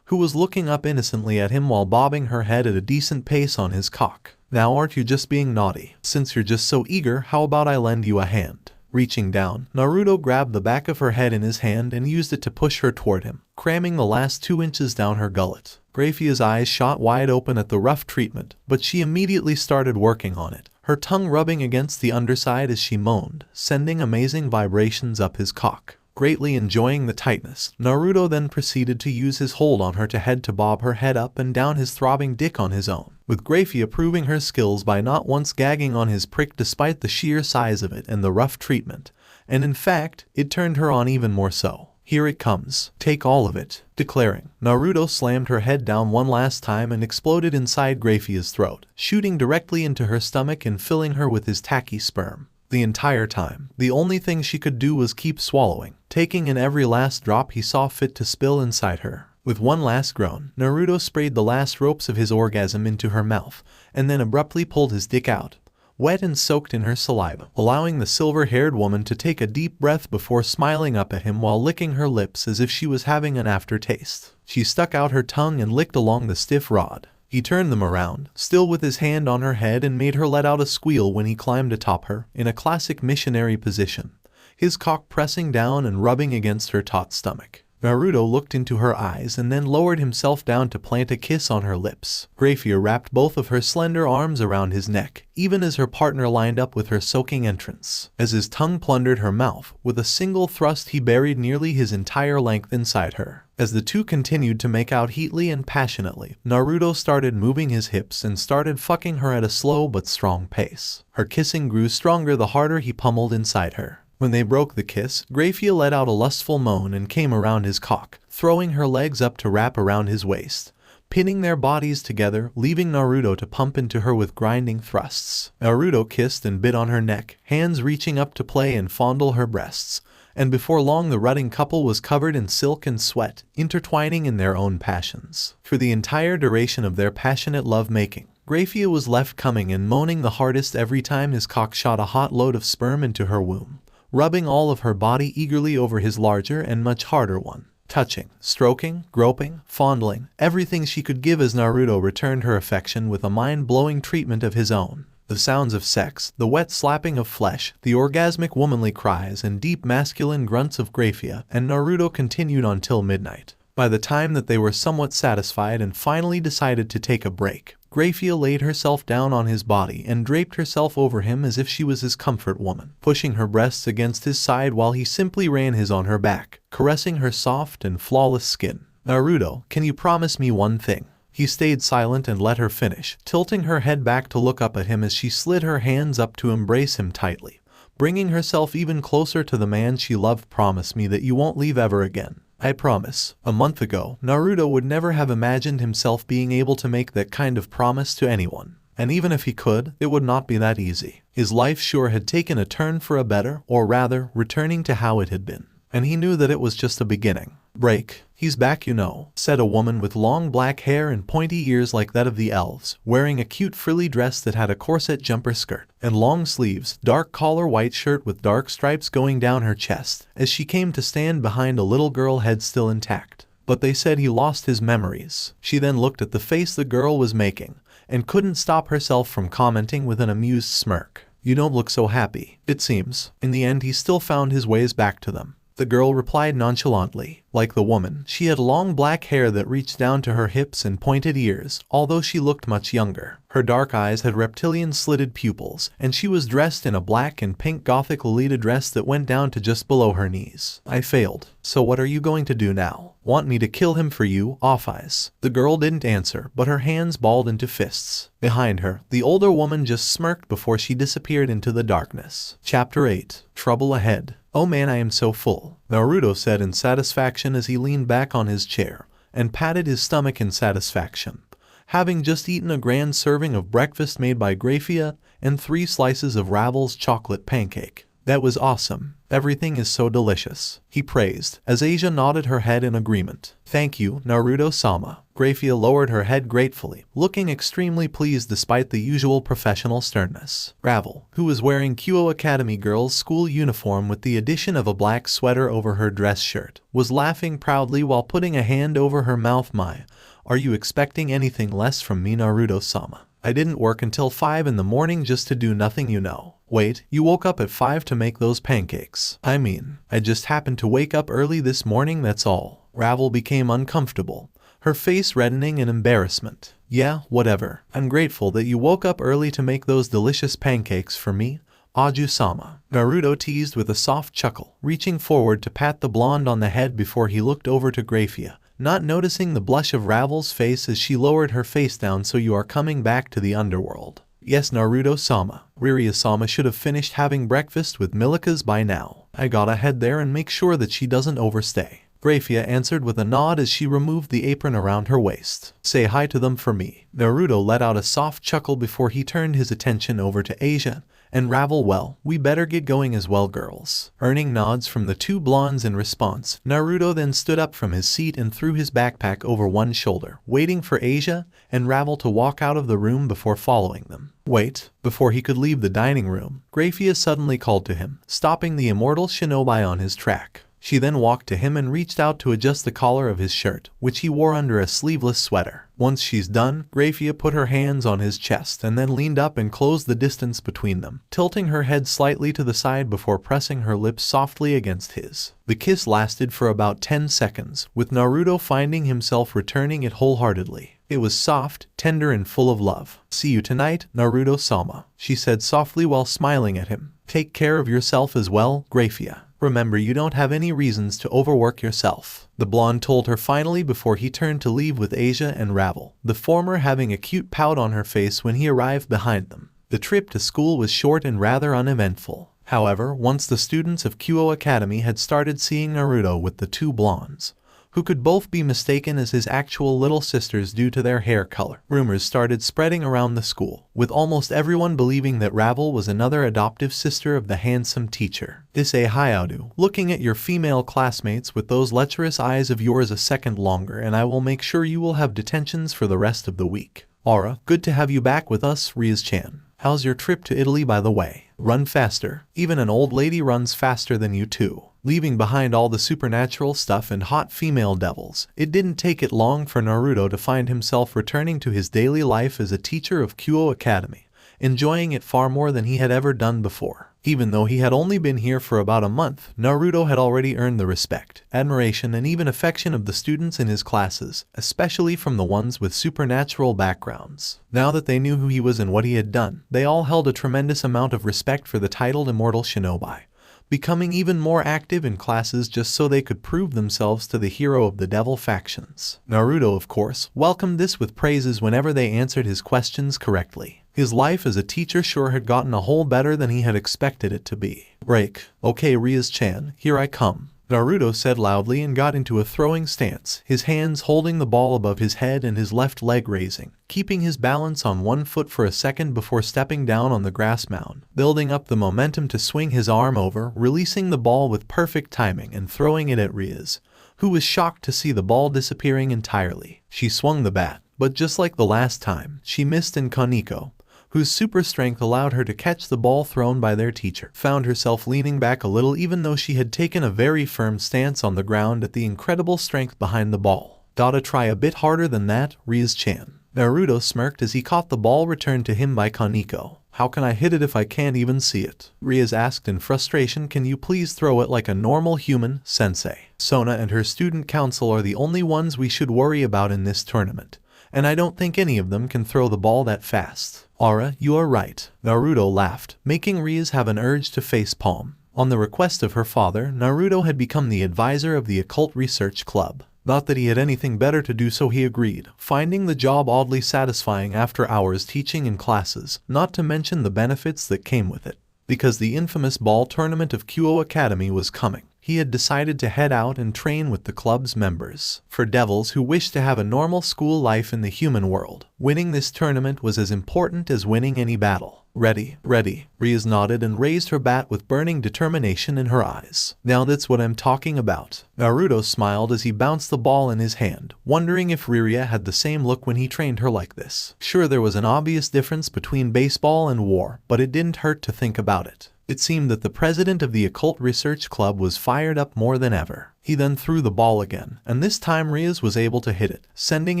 who was looking up innocently at him while bobbing her head at a decent pace on his cock. "Now aren't you just being naughty? Since you're just so eager, how about I lend you a hand?" Reaching down, Naruto grabbed the back of her head in his hand and used it to push her toward him, cramming the last 2 inches down her gullet. Graphia's eyes shot wide open at the rough treatment, but she immediately started working on it, her tongue rubbing against the underside as she moaned, sending amazing vibrations up his cock. Greatly enjoying the tightness, Naruto then proceeded to use his hold on her head to bob her head up and down his throbbing dick on his own, with Graphia proving her skills by not once gagging on his prick despite the sheer size of it and the rough treatment, and in fact, it turned her on even more so. "Here it comes. Take all of it." Declaring, Naruto slammed her head down one last time and exploded inside Graphia's throat, shooting directly into her stomach and filling her with his tacky sperm. The entire time, the only thing she could do was keep swallowing, taking in every last drop he saw fit to spill inside her. With one last groan, Naruto sprayed the last ropes of his orgasm into her mouth, and then abruptly pulled his dick out, wet and soaked in her saliva, allowing the silver-haired woman to take a deep breath before smiling up at him while licking her lips as if she was having an aftertaste. She stuck out her tongue and licked along the stiff rod. He turned them around, still with his hand on her head, and made her let out a squeal when he climbed atop her, in a classic missionary position, his cock pressing down and rubbing against her taut stomach. Naruto looked into her eyes and then lowered himself down to plant a kiss on her lips. Grafia wrapped both of her slender arms around his neck, even as her partner lined up with her soaking entrance. As his tongue plundered her mouth, with a single thrust he buried nearly his entire length inside her. As the two continued to make out heatedly and passionately, Naruto started moving his hips and started fucking her at a slow but strong pace. Her kissing grew stronger the harder he pummeled inside her. When they broke the kiss, Grafia let out a lustful moan and came around his cock, throwing her legs up to wrap around his waist, pinning their bodies together, leaving Naruto to pump into her with grinding thrusts. Naruto kissed and bit on her neck, hands reaching up to play and fondle her breasts. And before long the rutting couple was covered in silk and sweat, intertwining in their own passions. For the entire duration of their passionate love-making, Grafia was left coming and moaning the hardest every time his cock shot a hot load of sperm into her womb, rubbing all of her body eagerly over his larger and much harder one. Touching, stroking, groping, fondling, everything she could give as Naruto returned her affection with a mind-blowing treatment of his own. The sounds of sex, the wet slapping of flesh, the orgasmic womanly cries and deep masculine grunts of Grafia and Naruto continued until midnight. By the time that they were somewhat satisfied and finally decided to take a break, Grafia laid herself down on his body and draped herself over him as if she was his comfort woman, pushing her breasts against his side while he simply ran his on her back, caressing her soft and flawless skin. "Naruto, can you promise me one thing?" He stayed silent and let her finish, tilting her head back to look up at him as she slid her hands up to embrace him tightly, bringing herself even closer to the man she loved. "Promise me that you won't leave ever again." "I promise." A month ago, Naruto would never have imagined himself being able to make that kind of promise to anyone. And even if he could, it would not be that easy. His life sure had taken a turn for a better, or rather, returning to how it had been. And he knew that it was just a beginning. "Break. He's back, you know," said a woman with long black hair and pointy ears like that of the elves, wearing a cute frilly dress that had a corset jumper skirt and long sleeves, dark collar white shirt with dark stripes going down her chest, as she came to stand behind a little girl head still intact. "But they said he lost his memories." She then looked at the face the girl was making, and couldn't stop herself from commenting with an amused smirk. "You don't look so happy." "It seems, in the end he still found his ways back to them," the girl replied nonchalantly. Like the woman, she had long black hair that reached down to her hips and pointed ears, although she looked much younger. Her dark eyes had reptilian slitted pupils, and she was dressed in a black and pink gothic Lolita dress that went down to just below her knees. "I failed. So what are you going to do now? Want me to kill him for you, Off-Eyes?" The girl didn't answer, but her hands balled into fists. Behind her, the older woman just smirked before she disappeared into the darkness. Chapter 8. Trouble Ahead. "Oh man, I am so full," Naruto said in satisfaction as he leaned back on his chair and patted his stomach in satisfaction, having just eaten a grand serving of breakfast made by Grafia and 3 slices of Ravel's chocolate pancake. "That was awesome. Everything is so delicious," he praised, as Asia nodded her head in agreement. "Thank you, Naruto-sama." Grafia lowered her head gratefully, looking extremely pleased despite the usual professional sternness. Ravel, who was wearing Kyo Academy girls' school uniform with the addition of a black sweater over her dress shirt, was laughing proudly while putting a hand over her mouth. "My, are you expecting anything less from me, Naruto-sama? I didn't work until 5 in the morning just to do nothing, you know." "Wait, you woke up at 5 to make those pancakes?" "I mean, I just happened to wake up early this morning, that's all." Ravel became uncomfortable, her face reddening in embarrassment. "Yeah, whatever. I'm grateful that you woke up early to make those delicious pancakes for me, Aju-sama." Naruto teased with a soft chuckle, reaching forward to pat the blonde on the head before he looked over to Grafia, not noticing the blush of Ravel's face as she lowered her face down. "So you are coming back to the underworld?" "Yes, Naruto-sama. Rias-sama should have finished having breakfast with Milikas by now. I gotta head there and make sure that she doesn't overstay." Grafia answered with a nod as she removed the apron around her waist. "Say hi to them for me." Naruto let out a soft chuckle before he turned his attention over to Asia and Ravel. "Well, we better get going as well, girls." Earning nods from the 2 blondes in response, Naruto then stood up from his seat and threw his backpack over one shoulder, waiting for Asia and Ravel to walk out of the room before following them. "Wait." Before he could leave the dining room, Grafia suddenly called to him, stopping the immortal Shinobi on his track. She then walked to him and reached out to adjust the collar of his shirt, which he wore under a sleeveless sweater. Once she's done, Grafia put her hands on his chest and then leaned up and closed the distance between them, tilting her head slightly to the side before pressing her lips softly against his. The kiss lasted for about 10 seconds, with Naruto finding himself returning it wholeheartedly. It was soft, tender, and full of love. "See you tonight, Naruto-sama," she said softly while smiling at him. "Take care of yourself as well, Grafia. Remember, you don't have any reasons to overwork yourself," the blonde told her finally before he turned to leave with Asia and Ravel, the former having a cute pout on her face when he arrived behind them. The trip to school was short and rather uneventful. However, once the students of Kyoto Academy had started seeing Naruto with the two blondes, who could both be mistaken as his actual little sisters due to their hair color, rumors started spreading around the school, with almost everyone believing that Ravel was another adoptive sister of the handsome teacher. Issei Hayaudu, looking at your female classmates with those lecherous eyes of yours a second longer and I will make sure you will have detentions for the rest of the week. Aura, good to have you back with us, Rias-chan. How's your trip to Italy, by the way? Run faster. Even an old lady runs faster than you too. Leaving behind all the supernatural stuff and hot female devils, it didn't take it long for Naruto to find himself returning to his daily life as a teacher of Kyoto Academy, enjoying it far more than he had ever done before. Even though he had only been here for about a month, Naruto had already earned the respect, admiration, and even affection of the students in his classes, especially from the ones with supernatural backgrounds. Now that they knew who he was and what he had done, they all held a tremendous amount of respect for the titled Immortal Shinobi, becoming even more active in classes just so they could prove themselves to the hero of the devil factions. Naruto, of course, welcomed this with praises whenever they answered his questions correctly. His life as a teacher sure had gotten a whole better than he had expected it to be. "Break. Okay, Rias-chan, here I come," Naruto said loudly and got into a throwing stance, his hands holding the ball above his head and his left leg raising, keeping his balance on one foot for a second before stepping down on the grass mound, building up the momentum to swing his arm over, releasing the ball with perfect timing and throwing it at Rias, who was shocked to see the ball disappearing entirely. She swung the bat, but just like the last time, she missed, and Kaneko, whose super strength allowed her to catch the ball thrown by their teacher, found herself leaning back a little even though she had taken a very firm stance on the ground at the incredible strength behind the ball. "Gotta try a bit harder than that, Rias-chan." Naruto smirked as he caught the ball returned to him by Kaneko. "How can I hit it if I can't even see it?" Rias asked in frustration. "Can you please throw it like a normal human, sensei? Sona and her student council are the only ones we should worry about in this tournament, and I don't think any of them can throw the ball that fast." "Aura, you are right," Naruto laughed, making Rias have an urge to facepalm. On the request of her father, Naruto had become the advisor of the Occult Research Club. Not that he had anything better to do, so he agreed, finding the job oddly satisfying after hours teaching in classes, not to mention the benefits that came with it. Because the infamous ball tournament of Kyoto Academy was coming, he had decided to head out and train with the club's members. For devils who wished to have a normal school life in the human world, winning this tournament was as important as winning any battle. "Ready, ready." Rias nodded and raised her bat with burning determination in her eyes. "Now that's what I'm talking about." Naruto smiled as he bounced the ball in his hand, wondering if Riria had the same look when he trained her like this. Sure, there was an obvious difference between baseball and war, but it didn't hurt to think about it. It seemed that the president of the Occult Research Club was fired up more than ever. He then threw the ball again, and this time Rias was able to hit it, sending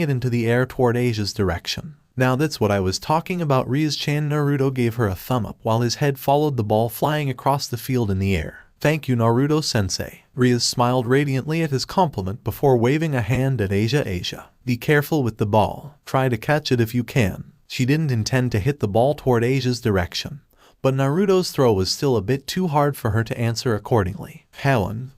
it into the air toward Asia's direction. "Now that's what I was talking about, Rias-chan." Naruto gave her a thumb up while his head followed the ball flying across the field in the air. "Thank you, Naruto-sensei." Rias smiled radiantly at his compliment before waving a hand at Asia. "Asia, be careful with the ball. Try to catch it if you can." She didn't intend to hit the ball toward Asia's direction, but Naruto's throw was still a bit too hard for her to answer accordingly. "Helen,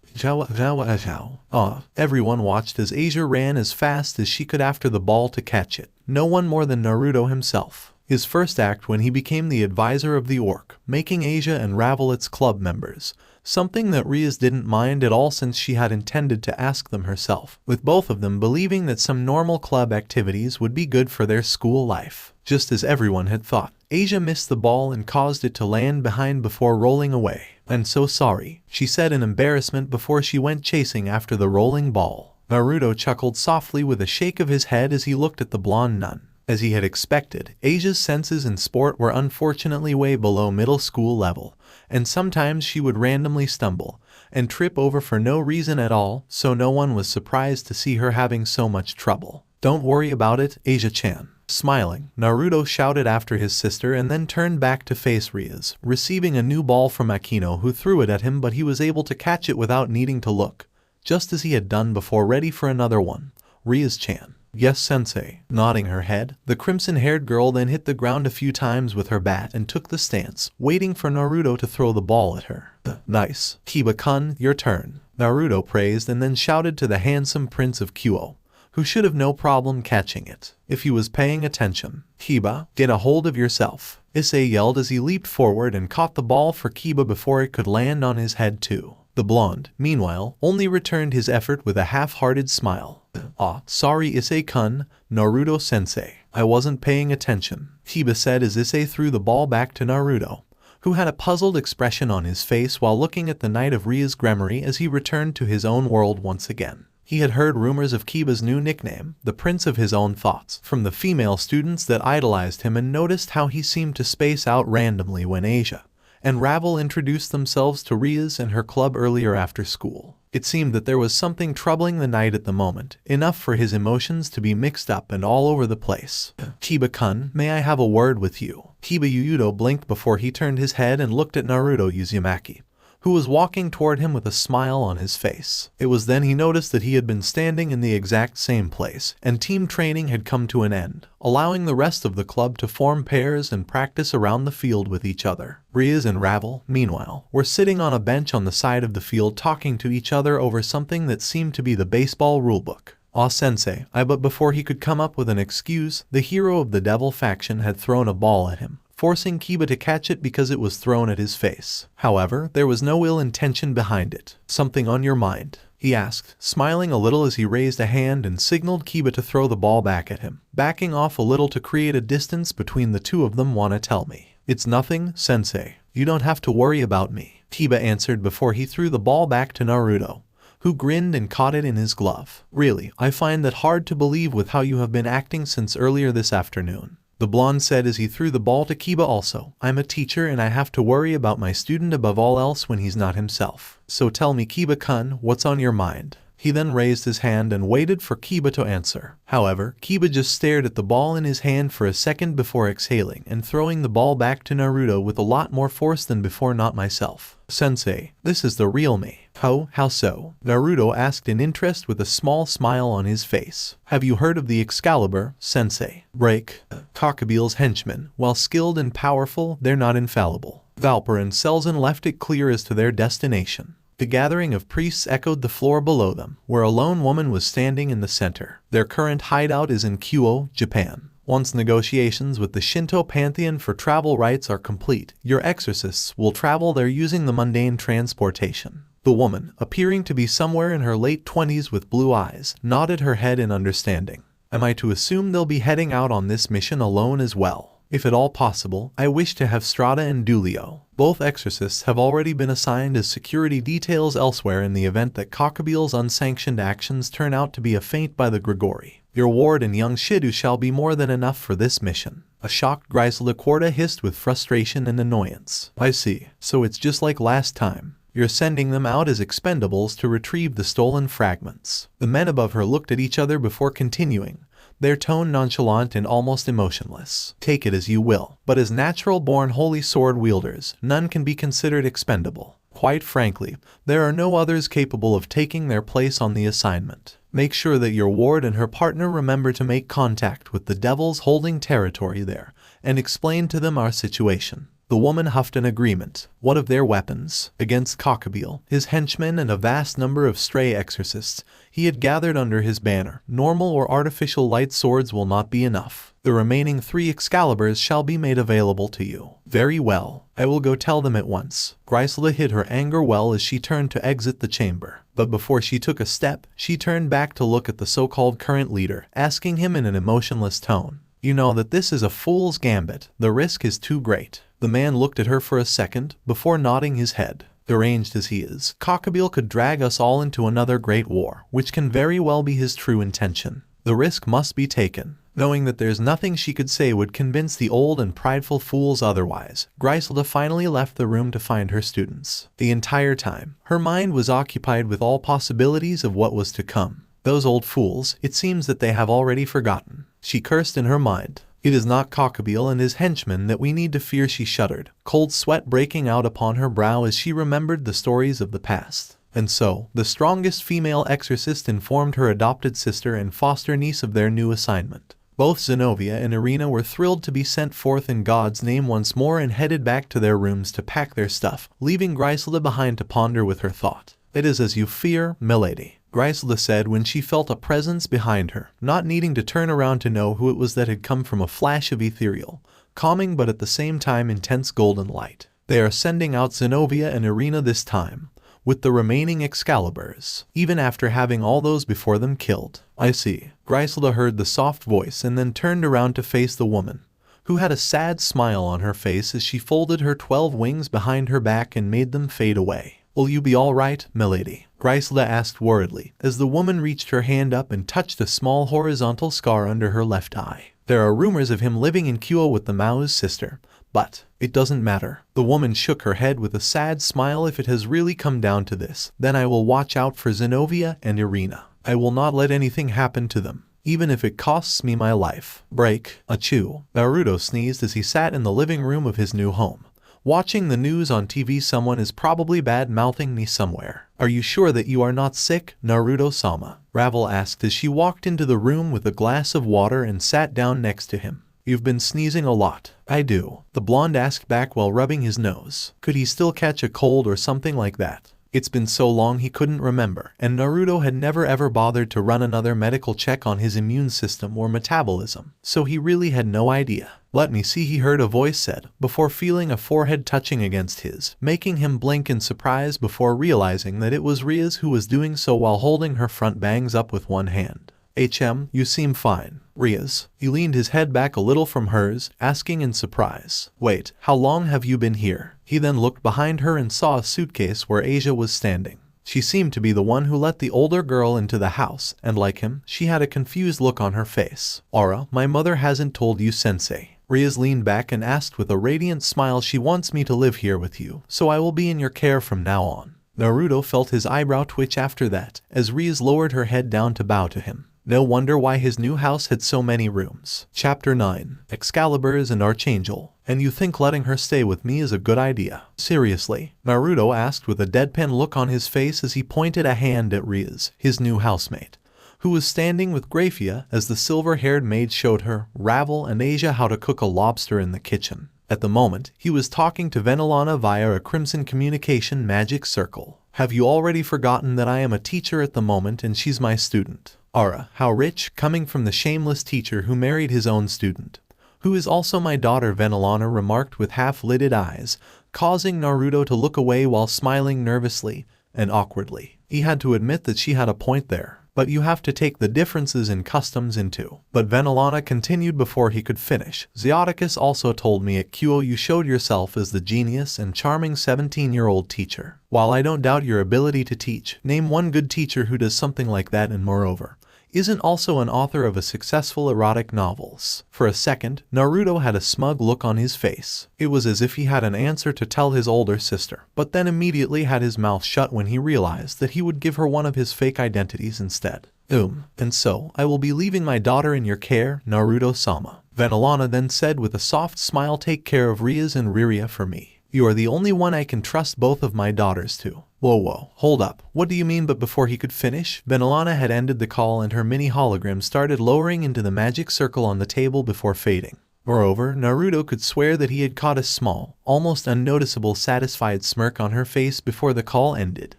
everyone watched as Asia ran as fast as she could after the ball to catch it. No one more than Naruto himself. His first act when he became the advisor of the orc, making Asia and Ravel its club members, something that Rias didn't mind at all since she had intended to ask them herself, with both of them believing that some normal club activities would be good for their school life. Just as everyone had thought, Asia missed the ball and caused it to land behind before rolling away. "I'm so sorry," she said in embarrassment before she went chasing after the rolling ball. Naruto chuckled softly with a shake of his head as he looked at the blonde nun. As he had expected, Asia's senses in sport were unfortunately way below middle school level, and sometimes she would randomly stumble and trip over for no reason at all, so no one was surprised to see her having so much trouble. "Don't worry about it, Asia-chan." Smiling, Naruto shouted after his sister and then turned back to face Rias, receiving a new ball from Akino, who threw it at him, but he was able to catch it without needing to look, just as he had done before, ready for another one. "Rias-chan." "Yes, sensei." Nodding her head, the crimson-haired girl then hit the ground a few times with her bat and took the stance, waiting for Naruto to throw the ball at her. "Nice. Kiba-kun, your turn." Naruto praised and then shouted to the handsome Prince of Kyoto, who should have no problem catching it if he was paying attention. "Kiba, get a hold of yourself." Issei yelled as he leaped forward and caught the ball for Kiba before it could land on his head too. The blonde, meanwhile, only returned his effort with a half-hearted smile. "Ah, sorry Issei-kun, Naruto-sensei. I wasn't paying attention," Kiba said as Issei threw the ball back to Naruto, who had a puzzled expression on his face while looking at the Knight of Rias Gremory as he returned to his own world once again. He had heard rumors of Kiba's new nickname, the Prince of his own thoughts, from the female students that idolized him, and noticed how he seemed to space out randomly when Asia and Ravel introduced themselves to Rias and her club earlier after school. It seemed that there was something troubling the knight at the moment, enough for his emotions to be mixed up and all over the place. "Kiba-kun, may I have a word with you?" Kiba Uyudo blinked before he turned his head and looked at Naruto Uzumaki, who was walking toward him with a smile on his face. It was then he noticed that he had been standing in the exact same place, and team training had come to an end, allowing the rest of the club to form pairs and practice around the field with each other. Rias and Ravel, meanwhile, were sitting on a bench on the side of the field talking to each other over something that seemed to be the baseball rulebook. "Ah, sensei, but before he could come up with an excuse, the hero of the devil faction had thrown a ball at him, forcing Kiba to catch it because it was thrown at his face. However, there was no ill intention behind it. Something on your mind?" he asked, smiling a little as he raised a hand and signaled Kiba to throw the ball back at him, backing off a little to create a distance between the two of them. "Wanna tell me?" "It's nothing, sensei. You don't have to worry about me," Kiba answered before he threw the ball back to Naruto, who grinned and caught it in his glove. "Really, I find that hard to believe with how you have been acting since earlier this afternoon," the blonde said as he threw the ball to Kiba. "Also, I'm a teacher and I have to worry about my student above all else when he's not himself. So tell me, Kiba-kun, what's on your mind?" He then raised his hand and waited for Kiba to answer. However, Kiba just stared at the ball in his hand for a second before exhaling and throwing the ball back to Naruto with a lot more force than before. "Not myself, sensei. This is the real me." "Oh, how so?" Naruto asked in interest with a small smile on his face. "Have you heard of the Excalibur, sensei?" "Break." Kakabiel's henchmen, while skilled and powerful, they're not infallible. Valper and Selzen left it clear as to their destination. The gathering of priests echoed the floor below them, where a lone woman was standing in the center. Their current hideout is in Kyoto, Japan. Once negotiations with the Shinto pantheon for travel rights are complete, your exorcists will travel there using the mundane transportation. The woman, appearing to be somewhere in her late 20s with blue eyes, nodded her head in understanding. "Am I to assume they'll be heading out on this mission alone as well? If at all possible, I wish to have Strata and Dulio. Both exorcists have already been assigned as security details elsewhere in the event that Kakabiel's unsanctioned actions turn out to be a feint by the Gregory. Your ward and young Shidu shall be more than enough for this mission." A shocked Griselda hissed with frustration and annoyance. "I see. So it's just like last time. You're sending them out as expendables to retrieve the stolen fragments." The men above her looked at each other before continuing, their tone nonchalant and almost emotionless. "Take it as you will, but as natural-born holy sword wielders, none can be considered expendable. Quite frankly, there are no others capable of taking their place on the assignment. Make sure that your ward and her partner remember to make contact with the devils holding territory there, and explain to them our situation." The woman huffed an agreement. What of their weapons? Against Kakabiel, his henchmen, and a vast number of stray exorcists he had gathered under his banner, normal or artificial light swords will not be enough. The remaining 3 Excaliburs shall be made available to you. "Very well. I will go tell them at once." Griselda hid her anger well as she turned to exit the chamber. But before she took a step, she turned back to look at the so-called current leader, asking him in an emotionless tone, "You know that this is a fool's gambit. The risk is too great." The man looked at her for a second, before nodding his head. Deranged as he is, Kakabiel could drag us all into another great war, which can very well be his true intention. The risk must be taken. Knowing that there's nothing she could say would convince the old and prideful fools otherwise, Griselda finally left the room to find her students. The entire time, her mind was occupied with all possibilities of what was to come. Those old fools, it seems that they have already forgotten. She cursed in her mind. It is not Gabriel and his henchmen that we need to fear, she shuddered, cold sweat breaking out upon her brow as she remembered the stories of the past. And so, the strongest female exorcist informed her adopted sister and foster niece of their new assignment. Both Zenobia and Irina were thrilled to be sent forth in God's name once more and headed back to their rooms to pack their stuff, leaving Griselda behind to ponder with her thought. "It is as you fear, milady," Griselda said when she felt a presence behind her, not needing to turn around to know who it was that had come from a flash of ethereal, calming but at the same time intense golden light. "They are sending out Zenobia and Irina this time, with the remaining Excaliburs, even after having all those before them killed." "I see." Griselda heard the soft voice and then turned around to face the woman, who had a sad smile on her face as she folded her 12 wings behind her back and made them fade away. "Will you be all right, milady?" Griselda asked worriedly, as the woman reached her hand up and touched a small horizontal scar under her left eye. "There are rumors of him living in Kyoto with the Mao's sister, but it doesn't matter." The woman shook her head with a sad smile. "If it has really come down to this, then I will watch out for Zenobia and Irina. I will not let anything happen to them, even if it costs me my life." "Break." Achoo. Naruto sneezed as he sat in the living room of his new home. Watching the news on TV, someone is probably bad-mouthing me somewhere. "Are you sure that you are not sick, Naruto-sama?" Ravel asked as she walked into the room with a glass of water and sat down next to him. "You've been sneezing a lot." "I do," the blonde asked back while rubbing his nose. Could he still catch a cold or something like that? It's been so long he couldn't remember, and Naruto had never ever bothered to run another medical check on his immune system or metabolism, so he really had no idea. "Let me see," he heard a voice said, before feeling a forehead touching against his, making him blink in surprise before realizing that it was Rias who was doing so while holding her front bangs up with one hand. You seem fine." "Rias." He leaned his head back a little from hers, asking in surprise, "Wait, how long have you been here?" He then looked behind her and saw a suitcase where Asia was standing. She seemed to be the one who let the older girl into the house, and like him, she had a confused look on her face. "Aura, my mother hasn't told you, sensei." Rias leaned back and asked with a radiant smile, "She wants me to live here with you, so I will be in your care from now on." Naruto felt his eyebrow twitch after that, as Rias lowered her head down to bow to him. No wonder why his new house had so many rooms. Chapter 9. Excaliburs and Archangel. "And you think letting her stay with me is a good idea? Seriously?" Naruto asked with a deadpan look on his face as he pointed a hand at Rias, his new housemate, who was standing with Grafia as the silver-haired maid showed her, Ravel and Asia how to cook a lobster in the kitchen. At the moment, he was talking to Venelana via a crimson communication magic circle. "Have you already forgotten that I am a teacher at the moment and she's my student?" "Aura, how rich, coming from the shameless teacher who married his own student, who is also my daughter," Venelana remarked with half-lidded eyes, causing Naruto to look away while smiling nervously and awkwardly. He had to admit that she had a point there. "But you have to take the differences in customs into." But Venelana continued before he could finish. "Zeoticus also told me at Kyoto you showed yourself as the genius and charming 17-year-old teacher. While I don't doubt your ability to teach, name one good teacher who does something like that and moreover isn't also an author of a successful erotic novels." For a second, Naruto had a smug look on his face. It was as if he had an answer to tell his older sister, but then immediately had his mouth shut when he realized that he would give her one of his fake identities instead. And so, I will be leaving my daughter in your care, Naruto-sama." Venelana then said with a soft smile, "Take care of Rias and Riria for me. You are the only one I can trust both of my daughters to." Whoa, hold up, what do you mean?" But before he could finish, Venelana had ended the call and her mini hologram started lowering into the magic circle on the table before fading. Moreover, Naruto could swear that he had caught a small, almost unnoticeable satisfied smirk on her face before the call ended.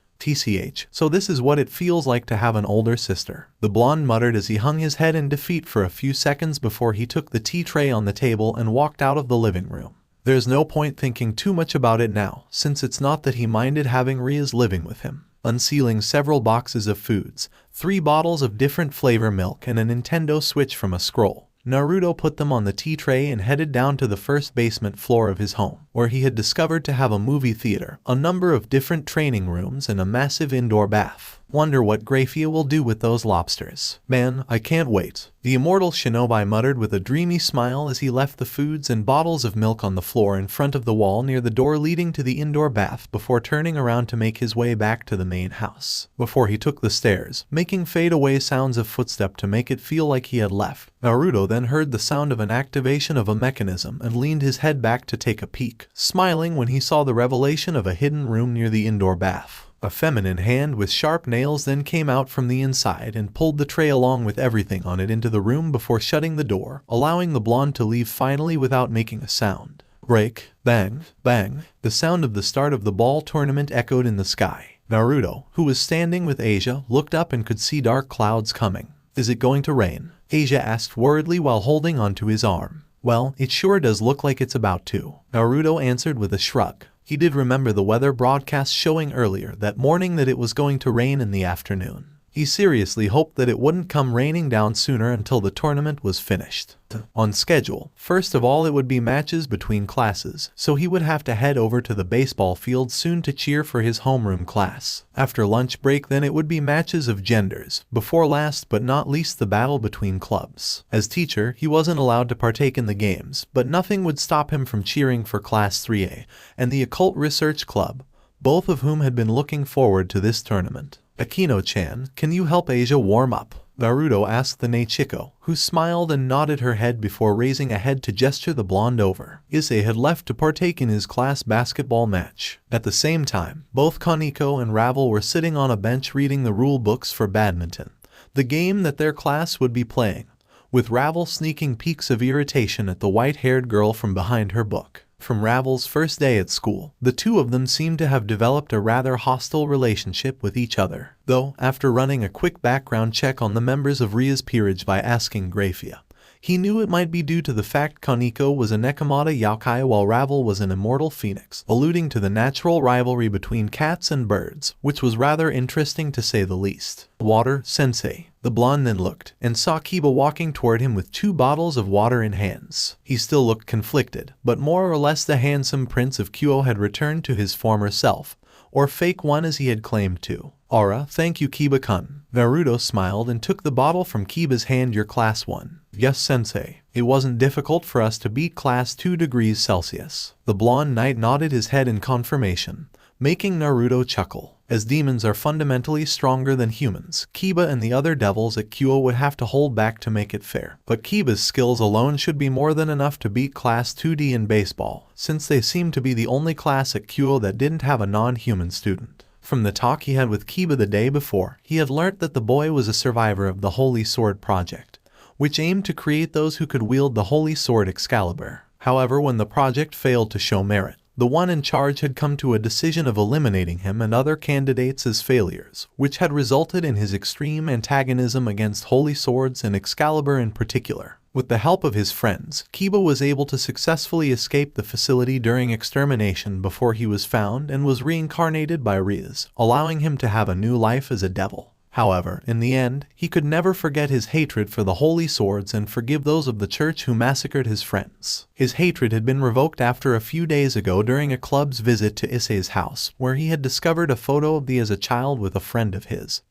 So this is what it feels like to have an older sister," the blonde muttered as he hung his head in defeat for a few seconds before he took the tea tray on the table and walked out of the living room. There's no point thinking too much about it now, since it's not that he minded having Rias living with him. Unsealing several boxes of foods, 3 bottles of different flavor milk and a Nintendo Switch from a scroll, Naruto put them on the tea tray and headed down to the first basement floor of his home. where he had discovered to have a movie theater, a number of different training rooms, and a massive indoor bath. Wonder what Grafia will do with those lobsters. Man, I can't wait. The immortal Shinobi muttered with a dreamy smile as he left the foods and bottles of milk on the floor in front of the wall near the door leading to the indoor bath before turning around to make his way back to the main house. Before he took the stairs, making fade-away sounds of footstep to make it feel like he had left, Naruto then heard the sound of an activation of a mechanism and leaned his head back to take a peek, smiling when he saw the revelation of a hidden room near the indoor bath. A feminine hand with sharp nails then came out from the inside and pulled the tray along with everything on it into the room before shutting the door, allowing the blonde to leave finally without making a sound. Break, bang, bang. The sound of the start of the ball tournament echoed in the sky. Naruto, who was standing with Asia, looked up and could see dark clouds coming. Is it going to rain? Asia asked worriedly while holding onto his arm. Well, it sure does look like it's about to. Naruto answered with a shrug. He did remember the weather broadcast showing earlier that morning that it was going to rain in the afternoon. He seriously hoped that it wouldn't come raining down sooner until the tournament was finished. On schedule, first of all it would be matches between classes, so he would have to head over to the baseball field soon to cheer for his homeroom class. After lunch break then it would be matches of genders, before last but not least the battle between clubs. As teacher, he wasn't allowed to partake in the games, but nothing would stop him from cheering for Class 3A and the Occult Research Club, both of whom had been looking forward to this tournament. Akino-chan, can you help Asia warm up? Naruto asked the Nechiko, who smiled and nodded her head before raising a head to gesture the blonde over. Issei had left to partake in his class basketball match. At the same time, both Kaneko and Ravel were sitting on a bench reading the rule books for badminton, the game that their class would be playing, with Ravel sneaking peeks of irritation at the white-haired girl from behind her book. From Ravel's first day at school, the two of them seemed to have developed a rather hostile relationship with each other. Though, after running a quick background check on the members of Rias' peerage by asking Grafia, he knew it might be due to the fact Kaneko was a Nekomata yokai while Ravel was an immortal phoenix, alluding to the natural rivalry between cats and birds, which was rather interesting to say the least. Water, sensei. The blonde then looked and saw Kiba walking toward him with 2 bottles of water in hands. He still looked conflicted, but more or less the handsome prince of Kyo had returned to his former self, or fake one as he had claimed to. Aura, thank you Kiba-kun. Naruto smiled and took the bottle from Kiba's hand. Your class 1. Yes sensei. It wasn't difficult for us to beat class 2 degrees Celsius. The blonde knight nodded his head in confirmation, making Naruto chuckle. As demons are fundamentally stronger than humans, Kiba and the other devils at Kyo would have to hold back to make it fair. But Kiba's skills alone should be more than enough to beat Class 2D in baseball, since they seem to be the only class at Kyo that didn't have a non-human student. From the talk he had with Kiba the day before, he had learnt that the boy was a survivor of the Holy Sword Project, which aimed to create those who could wield the Holy Sword Excalibur. However, when the project failed to show merit, the one in charge had come to a decision of eliminating him and other candidates as failures, which had resulted in his extreme antagonism against holy swords and Excalibur in particular. With the help of his friends, Kiba was able to successfully escape the facility during extermination before he was found and was reincarnated by Rias, allowing him to have a new life as a devil. However, in the end, he could never forget his hatred for the holy swords and forgive those of the church who massacred his friends. His hatred had been revoked after a few days ago during a club's visit to Issei's house, where he had discovered a photo of the as a child with a friend of his,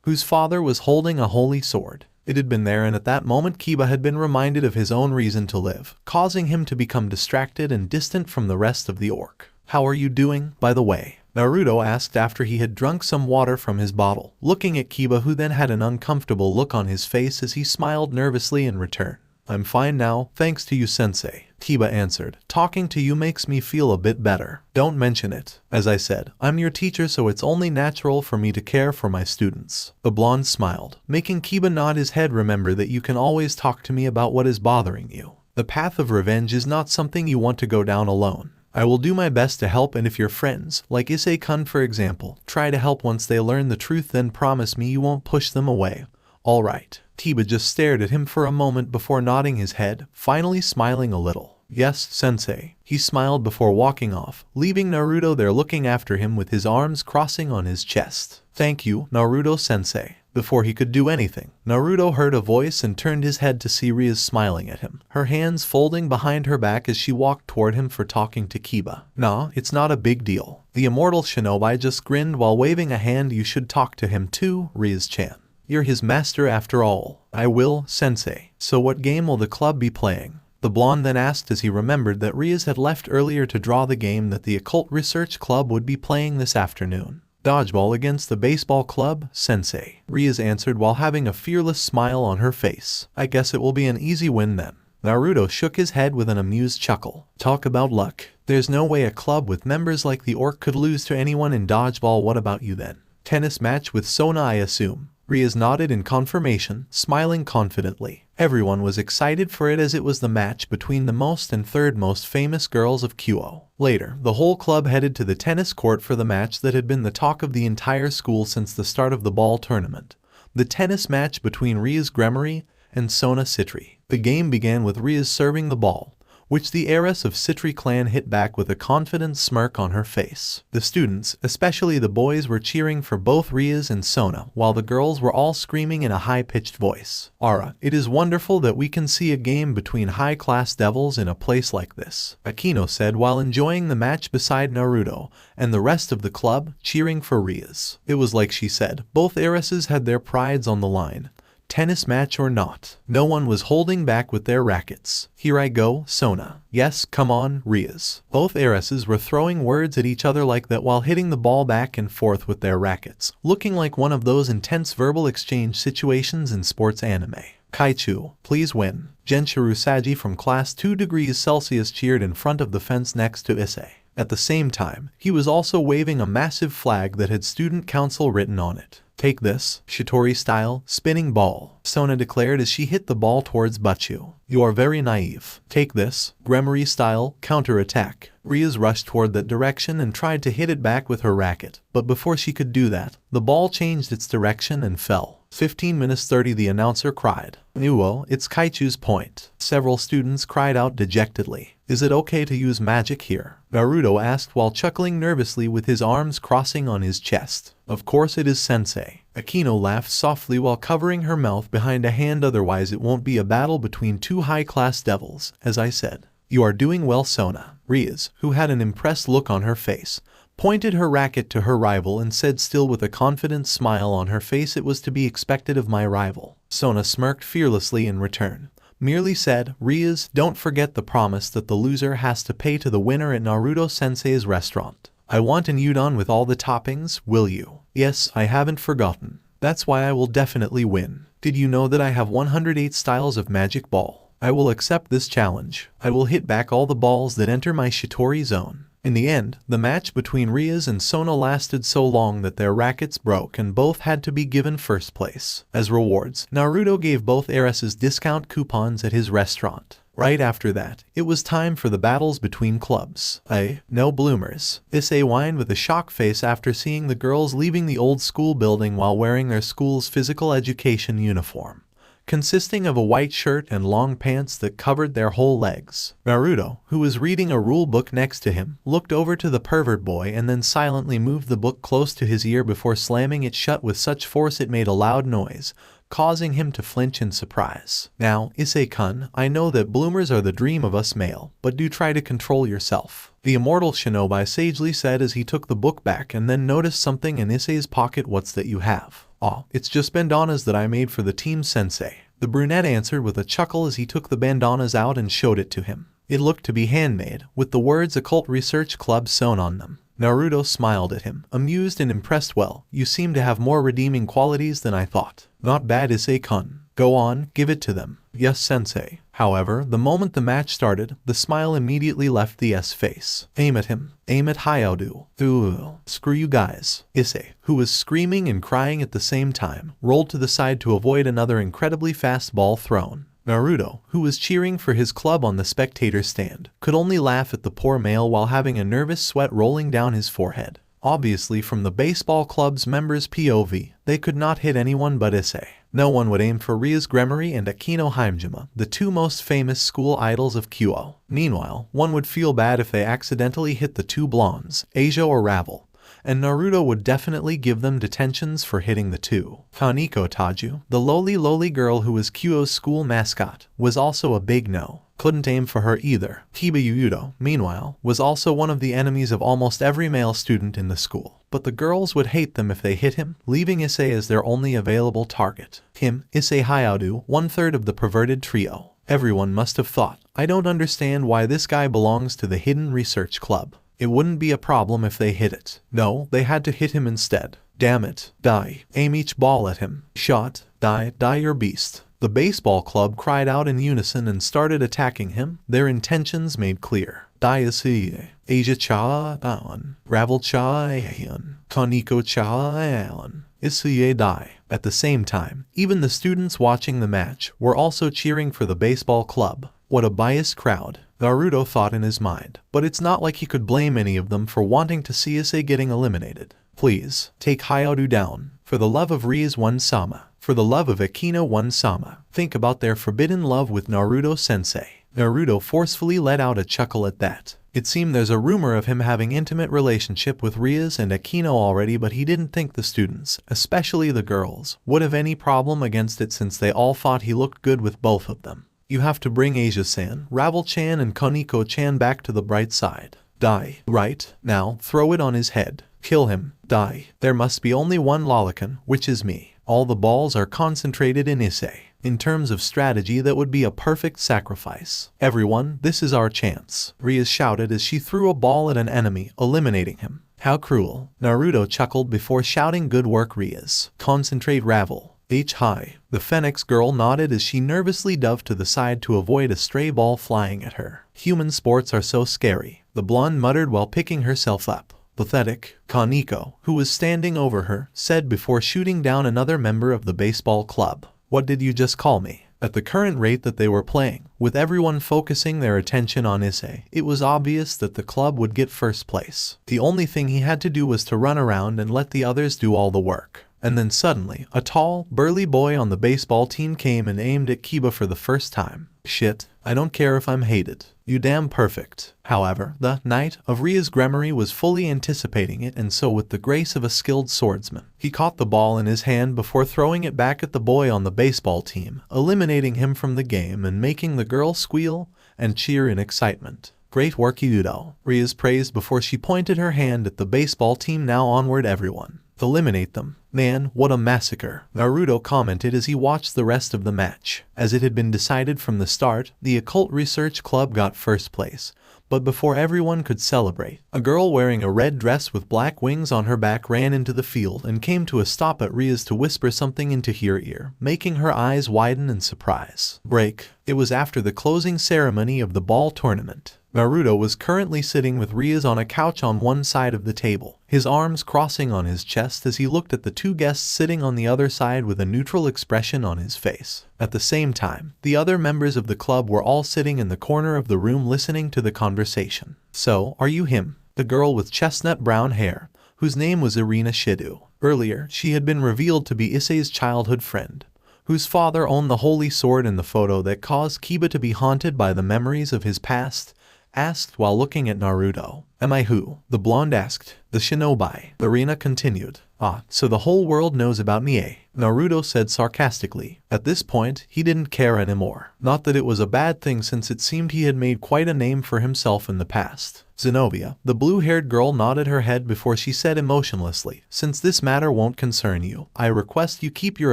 whose father was holding a holy sword. It had been there, and at that moment Kiba had been reminded of his own reason to live, causing him to become distracted and distant from the rest of the orc. How are you doing, by the way? Naruto asked after he had drunk some water from his bottle, looking at Kiba, who then had an uncomfortable look on his face as he smiled nervously in return. I'm fine now, thanks to you sensei, Kiba answered. Talking to you makes me feel a bit better. Don't mention it. As I said, I'm your teacher, so it's only natural for me to care for my students. The blonde smiled, making Kiba nod his head. Remember that you can always talk to me about what is bothering you. The path of revenge is not something you want to go down alone. I will do my best to help, and if your friends, like Issei-kun for example, try to help once they learn the truth, then promise me you won't push them away. Alright. Kiba just stared at him for a moment before nodding his head, finally smiling a little. Yes, sensei. He smiled before walking off, leaving Naruto there looking after him with his arms crossing on his chest. Thank you, Naruto-sensei. Before he could do anything, Naruto heard a voice and turned his head to see Rias smiling at him, her hands folding behind her back as she walked toward him for talking to Kiba. Nah, it's not a big deal. The immortal shinobi just grinned while waving a hand. You should talk to him too, Rias-chan. You're his master after all. I will, sensei. So what game will the club be playing? The blonde then asked as he remembered that Rias had left earlier to draw the game that the Occult Research Club would be playing this afternoon. Dodgeball against the baseball club, sensei. Rias answered while having a fearless smile on her face. I guess it will be an easy win then. Naruto shook his head with an amused chuckle. Talk about luck. There's no way a club with members like the Orc could lose to anyone in dodgeball. What about you then? Tennis match with Sona, I assume. Rias nodded in confirmation, smiling confidently. Everyone was excited for it as it was the match between the most and third most famous girls of Kyoto. Later, the whole club headed to the tennis court for the match that had been the talk of the entire school since the start of the ball tournament. The tennis match between Rias Gremory and Sona Citri. The game began with Rias serving the ball, which the heiress of Citri clan hit back with a confident smirk on her face. The students, especially the boys, were cheering for both Rias and Sona, while the girls were all screaming in a high-pitched voice. Ara, it is wonderful that we can see a game between high-class devils in a place like this, Akino said while enjoying the match beside Naruto and the rest of the club cheering for Rias. It was like she said, both heiresses had their prides on the line. Tennis match or not, no one was holding back with their rackets. Here I go, Sona. Yes, come on, Rias. Both heiresses were throwing words at each other like that while hitting the ball back and forth with their rackets, looking like one of those intense verbal exchange situations in sports anime. Kaichu, please win. Genshiro Saji from class 2 degrees Celsius cheered in front of the fence next to Issei. At the same time, he was also waving a massive flag that had student council written on it. Take this, Shitori-style, spinning ball, Sona declared as she hit the ball towards Butchu. You are very naive. Take this, Gremory-style, counter-attack. Rias rushed toward that direction and tried to hit it back with her racket, but before she could do that, the ball changed its direction and fell. 15 minutes 30, the announcer cried. Nuo, it's Kaichu's point. Several students cried out dejectedly. Is it okay to use magic here? Naruto asked while chuckling nervously with his arms crossing on his chest. Of course it is, sensei. Akino laughed softly while covering her mouth behind a hand. Otherwise it won't be a battle between two high-class devils, as I said. You are doing well, Sona. Rias, who had an impressed look on her face, pointed her racket to her rival and said, still with a confident smile on her face, it was to be expected of my rival. Sona smirked fearlessly in return, merely said, Rias, don't forget the promise that the loser has to pay to the winner at Naruto-sensei's restaurant. I want an udon with all the toppings, will you? Yes, I haven't forgotten. That's why I will definitely win. Did you know that I have 108 styles of magic ball? I will accept this challenge. I will hit back all the balls that enter my Shitori zone. In the end, the match between Rias and Sona lasted so long that their rackets broke and both had to be given first place. As rewards, Naruto gave both heiresses discount coupons at his restaurant. Right after that, it was time for the battles between clubs. No bloomers. Issei whined with a shocked face after seeing the girls leaving the old school building while wearing their school's physical education uniform, consisting of a white shirt and long pants that covered their whole legs. Naruto, who was reading a rule book next to him, looked over to the pervert boy and then silently moved the book close to his ear before slamming it shut with such force it made a loud noise, causing him to flinch in surprise. Now, Issei-kun, I know that bloomers are the dream of us male, but do try to control yourself. The immortal shinobi sagely said as he took the book back and then noticed something in Issei's pocket. What's that you have? Aw, it's just bandanas that I made for the team, sensei. The brunette answered with a chuckle as he took the bandanas out and showed it to him. It looked to be handmade, with the words Occult Research Club sewn on them. Naruto smiled at him, amused and impressed. Well, you seem to have more redeeming qualities than I thought. Not bad, Issei-kun. Go on, give it to them. Yes, sensei. However, the moment the match started, the smile immediately left the S face. Aim at him. Aim at Hyodu. Screw you guys. Issei, who was screaming and crying at the same time, rolled to the side to avoid another incredibly fast ball thrown. Naruto, who was cheering for his club on the spectator stand, could only laugh at the poor male while having a nervous sweat rolling down his forehead. Obviously, from the baseball club's members' POV, they could not hit anyone but Issei. No one would aim for Rias Gremory and Akino Himejima, the two most famous school idols of Kyoto. Meanwhile, one would feel bad if they accidentally hit the two blondes, Asia or Ravel, and Naruto would definitely give them detentions for hitting the two. Kaneko Taju, the lowly girl who was Kyo's school mascot, was also a big no. Couldn't aim for her either. Kiba Yuuto, meanwhile, was also one of the enemies of almost every male student in the school, but the girls would hate them if they hit him, leaving Issei as their only available target. Him, Issei Hayao, 1/3 of the perverted trio. Everyone must have thought, I don't understand why this guy belongs to the Hidden Research Club. It wouldn't be a problem if they hit it. No, they had to hit him instead. Damn it. Die. Aim each ball at him. Shot. Die your beast. The baseball club cried out in unison and started attacking him, their intentions made clear. Die Issei. Asia Cha Aon. Ravel Cha Aon. Kaneko Cha Aon. Issei die. At the same time, even the students watching the match were also cheering for the baseball club. What a biased crowd, Naruto thought in his mind, but it's not like he could blame any of them for wanting to see Issei getting eliminated. Please, take Hayao down. For the love of Rias One-sama. For the love of Akino One-sama. Think about their forbidden love with Naruto-sensei. Naruto forcefully let out a chuckle at that. It seemed there's a rumor of him having intimate relationship with Rias and Akino already, but he didn't think the students, especially the girls, would have any problem against it since they all thought he looked good with both of them. You have to bring Asia-san, Ravel-chan and Kaneko-chan back to the bright side. Die. Right, now, throw it on his head. Kill him. Die. There must be only one Lolicon, which is me. All the balls are concentrated in Issei. In terms of strategy, that would be a perfect sacrifice. Everyone, this is our chance, Rias shouted as she threw a ball at an enemy, eliminating him. How cruel. Naruto chuckled before shouting, good work Rias. Concentrate Ravel. High. The Phoenix girl nodded as she nervously dove to the side to avoid a stray ball flying at her. Human sports are so scary, the blonde muttered while picking herself up. Pathetic, Kaneko, who was standing over her, said before shooting down another member of the baseball club. What did you just call me? At the current rate that they were playing, with everyone focusing their attention on Issei, it was obvious that the club would get first place. The only thing he had to do was to run around and let the others do all the work. And then suddenly, a tall, burly boy on the baseball team came and aimed at Kiba for the first time. Shit, I don't care if I'm hated. You damn perfect. However, the Knight of Rias Gremory was fully anticipating it, and so with the grace of a skilled swordsman, he caught the ball in his hand before throwing it back at the boy on the baseball team, eliminating him from the game and making the girl squeal and cheer in excitement. Great work Yudo, Rias praised before she pointed her hand at the baseball team. Now onward everyone. Eliminate them. Man, what a massacre, Naruto commented as he watched the rest of the match. As it had been decided from the start, the Occult Research Club got first place. But before everyone could celebrate, a girl wearing a red dress with black wings on her back ran into the field and came to a stop at Rias to whisper something into her ear, making her eyes widen in surprise. Break. It was after the closing ceremony of the ball tournament. Naruto was currently sitting with Rias on a couch on one side of the table, his arms crossing on his chest as he looked at the two guests sitting on the other side with a neutral expression on his face. At the same time, the other members of the club were all sitting in the corner of the room listening to the conversation. So, are you him? The girl with chestnut brown hair, whose name was Irina Shido. Earlier, she had been revealed to be Issei's childhood friend, whose father owned the holy sword in the photo that caused Kiba to be haunted by the memories of his past, asked while looking at Naruto. Am I who? The blonde asked. The Shinobi. Irina continued. Ah, so the whole world knows about me, eh? Naruto said sarcastically. At this point, he didn't care anymore. Not that it was a bad thing since it seemed he had made quite a name for himself in the past. Zenobia, the blue-haired girl, nodded her head before she said emotionlessly, since this matter won't concern you, I request you keep your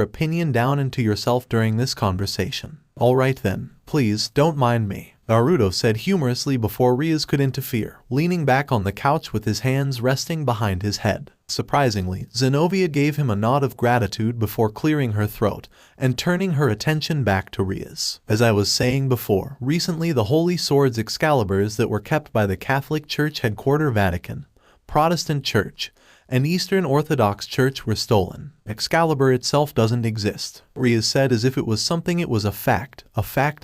opinion down and to yourself during this conversation. Alright then, please, don't mind me, Naruto said humorously before Rias could interfere, leaning back on the couch with his hands resting behind his head. Surprisingly, Zenobia gave him a nod of gratitude before clearing her throat and turning her attention back to Rias. As I was saying before, recently the holy swords Excaliburs that were kept by the Catholic Church Headquarter Vatican, Protestant Church, and Eastern Orthodox Church were stolen. Excalibur itself doesn't exist, Rias said as if it was something. It was a fact,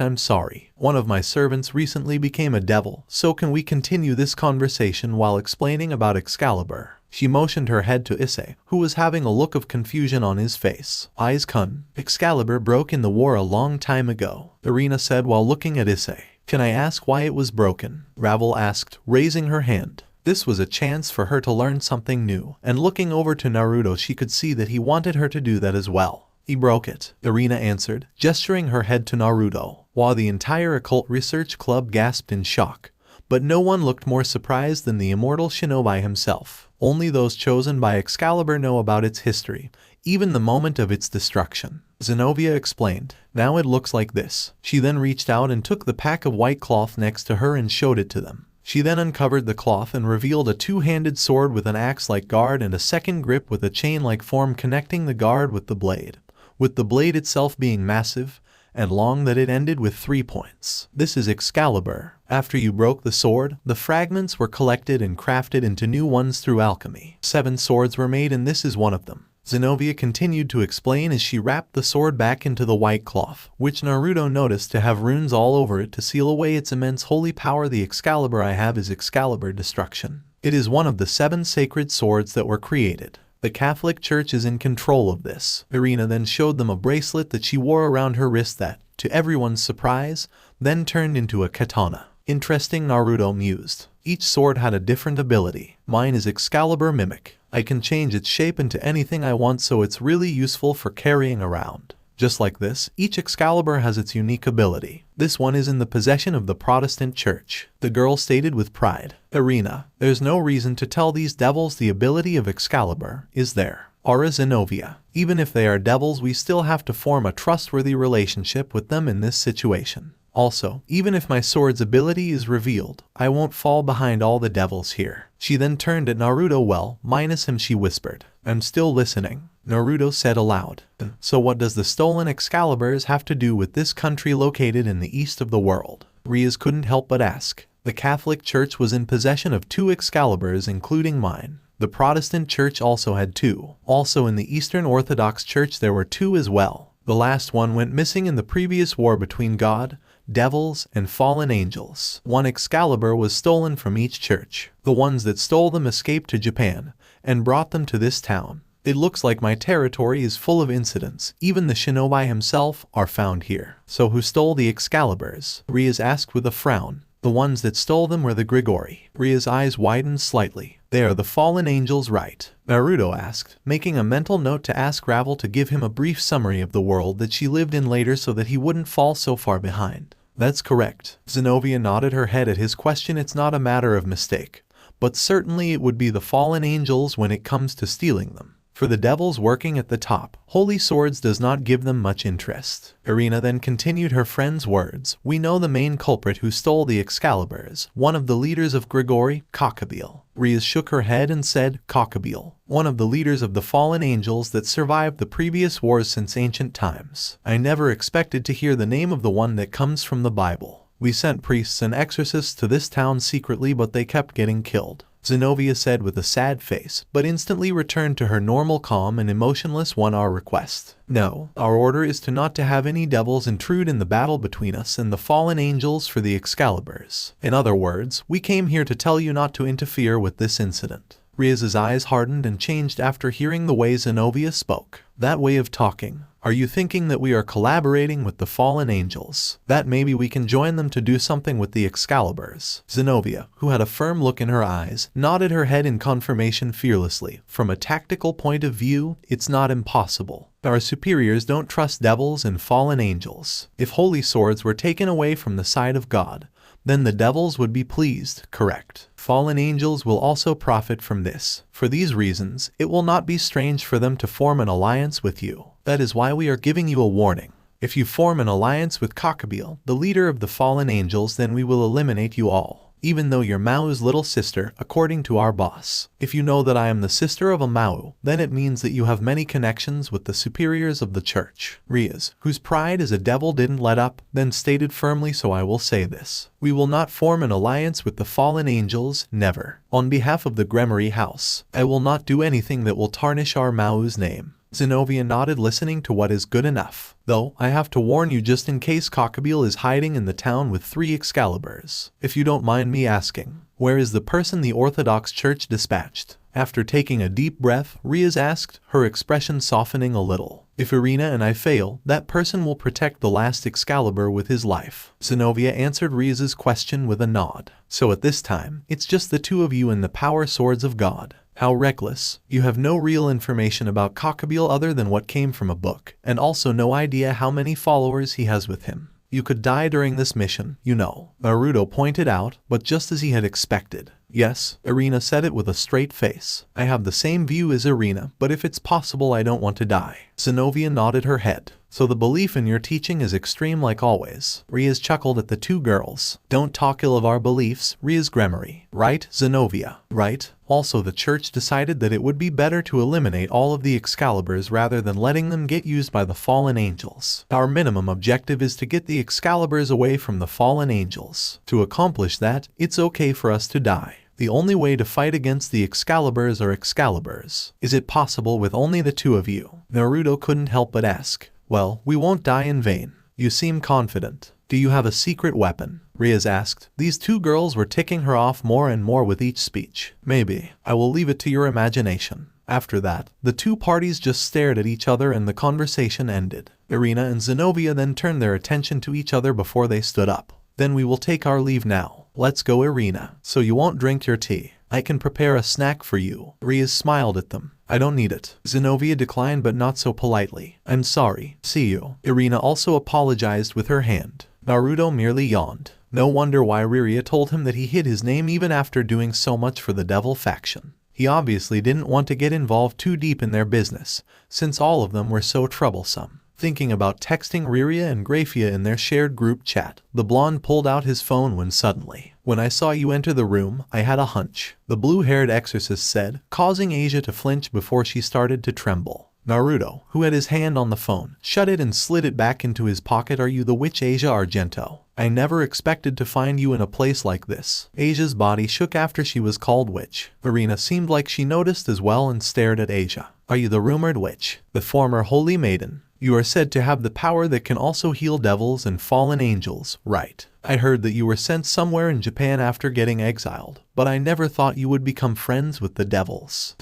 I'm sorry. One of my servants recently became a devil, so can we continue this conversation while explaining about Excalibur? She motioned her head to Issei, who was having a look of confusion on his face. Eyes kun. Excalibur broke in the war a long time ago, Irina said while looking at Issei. Can I ask why it was broken? Ravel asked, raising her hand. This was a chance for her to learn something new, and looking over to Naruto she could see that he wanted her to do that as well. He broke it, Irina answered, gesturing her head to Naruto, while the entire occult research club gasped in shock. But no one looked more surprised than the immortal Shinobi himself. Only those chosen by Excalibur know about its history, even the moment of its destruction. Zenobia explained, "Now it looks like this." She then reached out and took the pack of white cloth next to her and showed it to them. She then uncovered the cloth and revealed a two-handed sword with an axe-like guard and a second grip with a chain-like form connecting the guard with the blade, with the blade itself being massive and long that it ended with 3 points. This is Excalibur. After you broke the sword, the fragments were collected and crafted into new ones through alchemy. 7 swords were made and this is one of them. Zenobia continued to explain as she wrapped the sword back into the white cloth, which Naruto noticed to have runes all over it to seal away its immense holy power. The Excalibur I have is Excalibur Destruction. It is one of the 7 sacred swords that were created. The Catholic Church is in control of this. Irina then showed them a bracelet that she wore around her wrist that, to everyone's surprise, then turned into a katana. Interesting, Naruto mused. Each sword had a different ability. Mine is Excalibur Mimic. I can change its shape into anything I want, so it's really useful for carrying around. Just like this, each Excalibur has its unique ability. This one is in the possession of the Protestant Church, the girl stated with pride. Irina, there's no reason to tell these devils the ability of Excalibur, is there? Aura Zenobia. Even if they are devils, we still have to form a trustworthy relationship with them in this situation. Also, even if my sword's ability is revealed, I won't fall behind all the devils here. She then turned at Naruto. Well, minus him, she whispered. I'm still listening, Naruto said aloud. So what does the stolen Excaliburs have to do with this country located in the east of the world? Rias couldn't help but ask. The Catholic Church was in possession of 2 Excaliburs, including mine. The Protestant Church also had 2. Also in the Eastern Orthodox Church there were 2 as well. The last one went missing in the previous war between God, devils, and fallen angels. 1 Excalibur was stolen from each church. The ones that stole them escaped to Japan and brought them to this town. It looks like my territory is full of incidents. Even the Shinobi himself are found here. So who stole the Excaliburs? Rias asked with a frown. The ones that stole them were the Gremory. Ria's eyes widened slightly. They are the fallen angels, right? Naruto asked, making a mental note to ask Ravel to give him a brief summary of the world that she lived in later so that he wouldn't fall so far behind. That's correct. Zenobia nodded her head at his question. It's not a matter of mistake, but certainly it would be the fallen angels when it comes to stealing them. For the devils working at the top, holy swords does not give them much interest. Irina then continued her friend's words. We know the main culprit who stole the Excaliburs, one of the leaders of Gregory, Gabriel. Rias shook her head and said, Gabriel, one of the leaders of the fallen angels that survived the previous wars since ancient times. I never expected to hear the name of the one that comes from the Bible. We sent priests and exorcists to this town secretly, but they kept getting killed, Zenobia said with a sad face, but instantly returned to her normal calm and emotionless one. Our request. No, our order is to not to have any devils intrude in the battle between us and the fallen angels for the Excaliburs. In other words, we came here to tell you not to interfere with this incident. Rias's eyes hardened and changed after hearing the way Zenobia spoke. That way of talking. Are you thinking that we are collaborating with the fallen angels? That maybe we can join them to do something with the Excaliburs? Zenobia, who had a firm look in her eyes, nodded her head in confirmation fearlessly. From a tactical point of view, it's not impossible. Our superiors don't trust devils and fallen angels. If holy swords were taken away from the side of God, then the devils would be pleased, correct? Fallen angels will also profit from this. For these reasons, it will not be strange for them to form an alliance with you. That is why we are giving you a warning. If you form an alliance with Gabriel, the leader of the fallen angels, then we will eliminate you all, even though you're Mau's little sister, according to our boss. If you know that I am the sister of a Mau, then it means that you have many connections with the superiors of the church. Rias, whose pride as a devil didn't let up, then stated firmly, so I will say this. We will not form an alliance with the fallen angels, never. On behalf of the Gremory house, I will not do anything that will tarnish our Mau's name. Zenobia nodded, listening to what is good enough. Though, I have to warn you just in case Gabriel is hiding in the town with 3 Excaliburs. If you don't mind me asking, where is the person the Orthodox Church dispatched? After taking a deep breath, Rias asked, her expression softening a little. If Irina and I fail, that person will protect the last Excalibur with his life. Zenobia answered Rias' question with a nod. So at this time, it's just the two of you and the power swords of God. How reckless. You have no real information about Gabriel other than what came from a book, and also no idea how many followers he has with him. You could die during this mission, you know, Naruto pointed out, but just as he had expected. Yes, Irina said it with a straight face. I have the same view as Irina, but if it's possible I don't want to die. Zenobia nodded her head. So the belief in your teaching is extreme like always. Rias chuckled at the two girls. Don't talk ill of our beliefs, Rias Gremory. Right, Zenobia? Right? Also the church decided that it would be better to eliminate all of the Excaliburs rather than letting them get used by the fallen angels. Our minimum objective is to get the Excaliburs away from the fallen angels. To accomplish that, it's okay for us to die. The only way to fight against the Excaliburs are Excaliburs. Is it possible with only the two of you? Naruto couldn't help but ask. Well, we won't die in vain. You seem confident. Do you have a secret weapon? Rias asked. These two girls were ticking her off more and more with each speech. Maybe. I will leave it to your imagination. After that, the two parties just stared at each other and the conversation ended. Irina and Zenobia then turned their attention to each other before they stood up. Then we will take our leave now. Let's go, Irina. So you won't drink your tea. I can prepare a snack for you. Rias smiled at them. I don't need it. Zenobia declined but not so politely. I'm sorry. See you. Irina also apologized with her hand. Naruto merely yawned. No wonder why Riria told him that he hid his name even after doing so much for the devil faction. He obviously didn't want to get involved too deep in their business, since all of them were so troublesome. Thinking about texting Riria and Grafia in their shared group chat, the blonde pulled out his phone when suddenly, when I saw you enter the room, I had a hunch, the blue-haired exorcist said, causing Asia to flinch before she started to tremble. Naruto, who had his hand on the phone, shut it and slid it back into his pocket. Are you the witch Asia Argento? I never expected to find you in a place like this. Asia's body shook after she was called witch. Irina seemed like she noticed as well and stared at Asia. Are you the rumored witch? The former holy maiden? You are said to have the power that can also heal devils and fallen angels, right? I heard that you were sent somewhere in Japan after getting exiled, but I never thought you would become friends with the devils.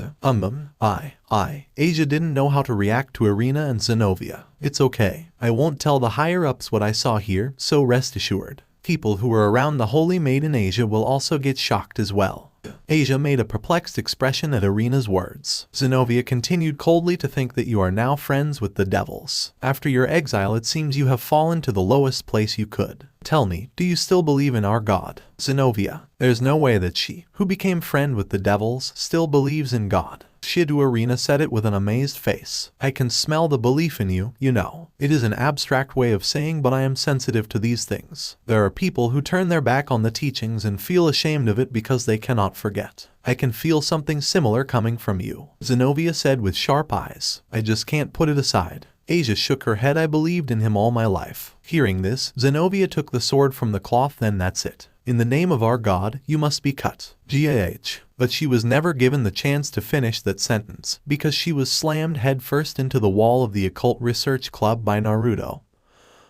Asia didn't know how to react to Irina and Zenobia. It's okay. I won't tell the higher-ups what I saw here, so rest assured. People who were around the Holy Maiden Asia will also get shocked as well. Asia made a perplexed expression at Irina's words. Zenobia continued coldly to think that you are now friends with the devils. After your exile, it seems you have fallen to the lowest place you could. Tell me, do you still believe in our God? Zenobia, there's no way that she, who became friend with the devils, still believes in God. Shidu Irina said it with an amazed face. I can smell the belief in you, you know. It is an abstract way of saying, but I am sensitive to these things. There are people who turn their back on the teachings and feel ashamed of it because they cannot forget. I can feel something similar coming from you, Zenobia said with sharp eyes. I just can't put it aside. Asia shook her head. I believed in him all my life. Hearing this, Zenobia took the sword from the cloth. Then that's it. In the name of our God, you must be cut. Gah. But she was never given the chance to finish that sentence, because she was slammed headfirst into the wall of the Occult Research Club by Naruto,